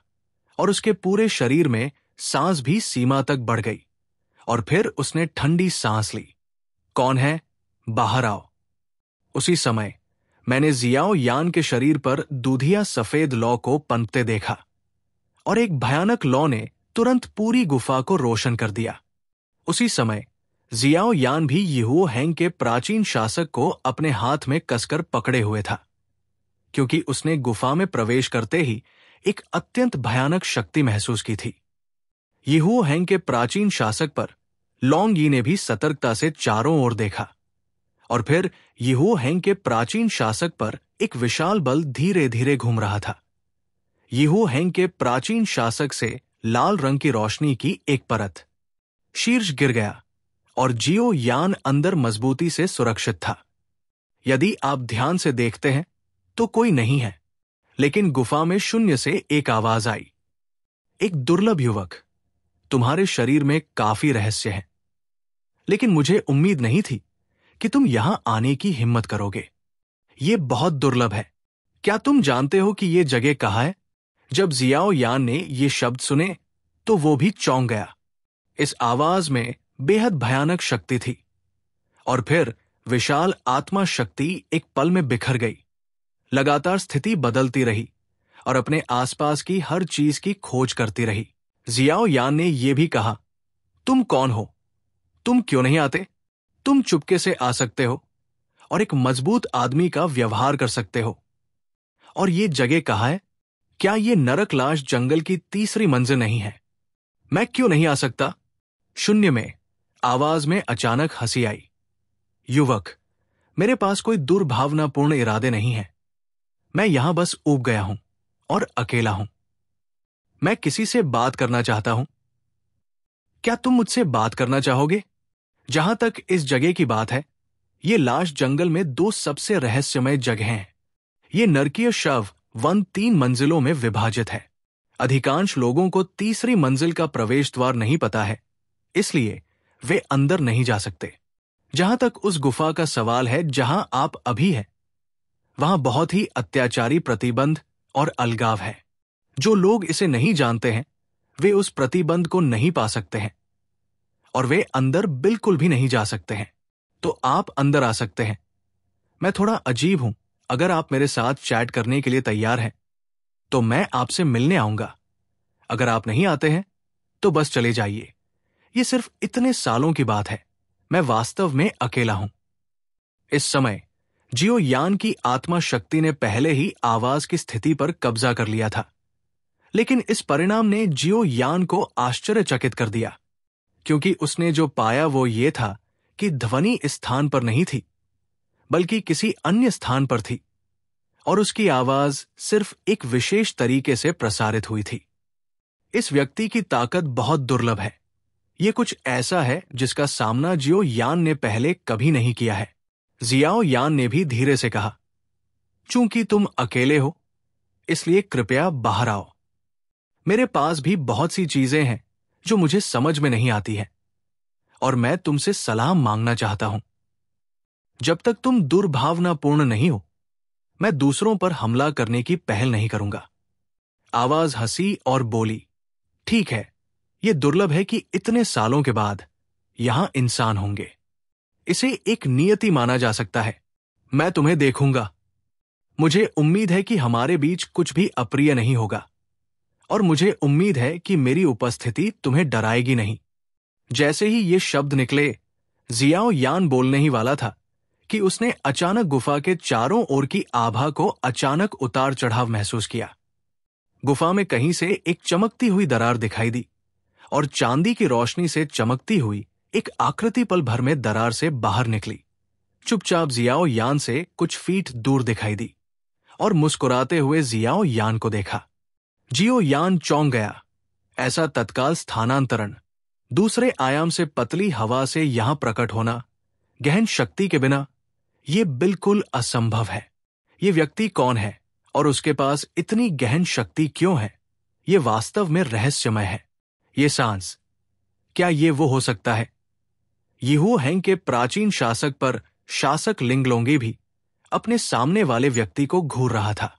और उसके पूरे शरीर में सांस भी सीमा तक बढ़ गई, और फिर उसने ठंडी सांस ली। कौन है? बाहर आओ। उसी समय मैंने जियाओ यान के शरीर पर दूधिया सफेद लौ को पनपते देखा, और एक भयानक लौ ने तुरंत पूरी गुफा को रोशन कर दिया। उसी समय जियाओ यान भी यीहुओ हैंग के प्राचीन शासक को अपने हाथ में कसकर पकड़े हुए था, क्योंकि उसने गुफा में प्रवेश करते ही एक अत्यंत भयानक शक्ति महसूस की थी। यीहुओ हैंग के प्राचीन शासक पर लॉन्ग यी ने भी सतर्कता से चारों ओर देखा, और फिर यीहुओ हैंग के प्राचीन शासक पर एक विशाल बल धीरे धीरे घूम रहा था। यीहुओ हैंग के प्राचीन शासक से लाल रंग की रोशनी की एक परत, शीर्ष गिर गया, और जियो यान अंदर मजबूती से सुरक्षित था। यदि आप ध्यान से देखते हैं तो कोई नहीं है, लेकिन गुफा में शून्य से एक आवाज आई, एक दुर्लभ युवक, तुम्हारे शरीर में काफी रहस्य है, लेकिन मुझे उम्मीद नहीं थी कि तुम यहां आने की हिम्मत करोगे। यह बहुत दुर्लभ है। क्या तुम जानते हो कि यह जगह कहाँ है? जब जियाओ यान ने ये शब्द सुने तो वो भी चौंक गया। इस आवाज में बेहद भयानक शक्ति थी, और फिर विशाल आत्मा शक्ति एक पल में बिखर गई। लगातार स्थिति बदलती रही और अपने आसपास की हर चीज की खोज करती रही। जियाओ यान ने यह भी कहा, तुम कौन हो? तुम क्यों नहीं आते? तुम चुपके से आ सकते हो और एक मजबूत आदमी का व्यवहार कर सकते हो। और ये जगह कहाँ है? क्या ये नरक लाश जंगल की तीसरी मंजिल नहीं है? मैं क्यों नहीं आ सकता? शून्य में आवाज में अचानक हंसी आई। युवक, मेरे पास कोई दुर्भावनापूर्ण इरादे नहीं है। मैं यहां बस ऊब गया हूं और अकेला हूं। मैं किसी से बात करना चाहता हूं। क्या तुम मुझसे बात करना चाहोगे? जहां तक इस जगह की बात है, ये लाश जंगल में दो सबसे रहस्यमय जगह हैं। ये नरकीय शव वन 3 मंजिलों में विभाजित है। अधिकांश लोगों को तीसरी मंजिल का प्रवेश द्वार नहीं पता है, इसलिए वे अंदर नहीं जा सकते। जहां तक उस गुफा का सवाल है जहां आप अभी हैं, वहां बहुत ही अत्याचारी प्रतिबंध और अलगाव है। जो लोग इसे नहीं जानते हैं, वे उस प्रतिबंध को नहीं पा सकते हैं, और वे अंदर बिल्कुल भी नहीं जा सकते हैं। तो आप अंदर आ सकते हैं। मैं थोड़ा अजीब हूं। अगर आप मेरे साथ चैट करने के लिए तैयार हैं, तो मैं आपसे मिलने आऊंगा। अगर आप नहीं आते हैं, तो बस चले जाइए। ये सिर्फ इतने सालों की बात है। मैं वास्तव में अकेला हूं। इस समय जियो यान की आत्मा शक्ति ने पहले ही आवाज की स्थिति पर कब्जा कर लिया था, लेकिन इस परिणाम ने जियो यान को आश्चर्यचकित कर दिया, क्योंकि उसने जो पाया वो ये था कि ध्वनि इस स्थान पर नहीं थी, बल्कि किसी अन्य स्थान पर थी, और उसकी आवाज सिर्फ एक विशेष तरीके से प्रसारित हुई थी। इस व्यक्ति की ताकत बहुत दुर्लभ है। ये कुछ ऐसा है जिसका सामना जियो यान ने पहले कभी नहीं किया है। जियाओ यान ने भी धीरे से कहा, चूंकि तुम अकेले हो, इसलिए कृपया बाहर आओ। मेरे पास भी बहुत सी चीजें हैं जो मुझे समझ में नहीं आती हैं, और मैं तुमसे सलाह मांगना चाहता हूं। जब तक तुम दुर्भावनापूर्ण नहीं हो, मैं दूसरों पर हमला करने की पहल नहीं करूंगा। आवाज हंसी और बोली, ठीक है, यह दुर्लभ है कि इतने सालों के बाद यहां इंसान होंगे। इसे एक नियति माना जा सकता है। मैं तुम्हें देखूंगा। मुझे उम्मीद है कि हमारे बीच कुछ भी अप्रिय नहीं होगा, और मुझे उम्मीद है कि मेरी उपस्थिति तुम्हें डराएगी नहीं। जैसे ही ये शब्द निकले, जियाओ यान बोलने ही वाला था कि उसने अचानक गुफा के चारों ओर की आभा को अचानक उतार चढ़ाव महसूस किया। गुफा में कहीं से एक चमकती हुई दरार दिखाई दी, और चांदी की रोशनी से चमकती हुई एक आकृति पल भर में दरार से बाहर निकली। चुपचाप जियाओ यान से कुछ फीट दूर दिखाई दी, और मुस्कुराते हुए जियाओ यान को देखा। जियो यान चौंक गया। ऐसा तत्काल स्थानांतरण, दूसरे आयाम से पतली हवा से यहां प्रकट होना, गहन शक्ति के बिना, यह बिल्कुल असंभव है। ये व्यक्ति कौन है और उसके पास इतनी गहन शक्ति क्यों है, ये वास्तव में रहस्यमय है। ये सांस, क्या ये वो हो सकता है? यीहू हैंग के प्राचीन शासक पर शासक लिंगलोंगे भी अपने सामने वाले व्यक्ति को घूर रहा था।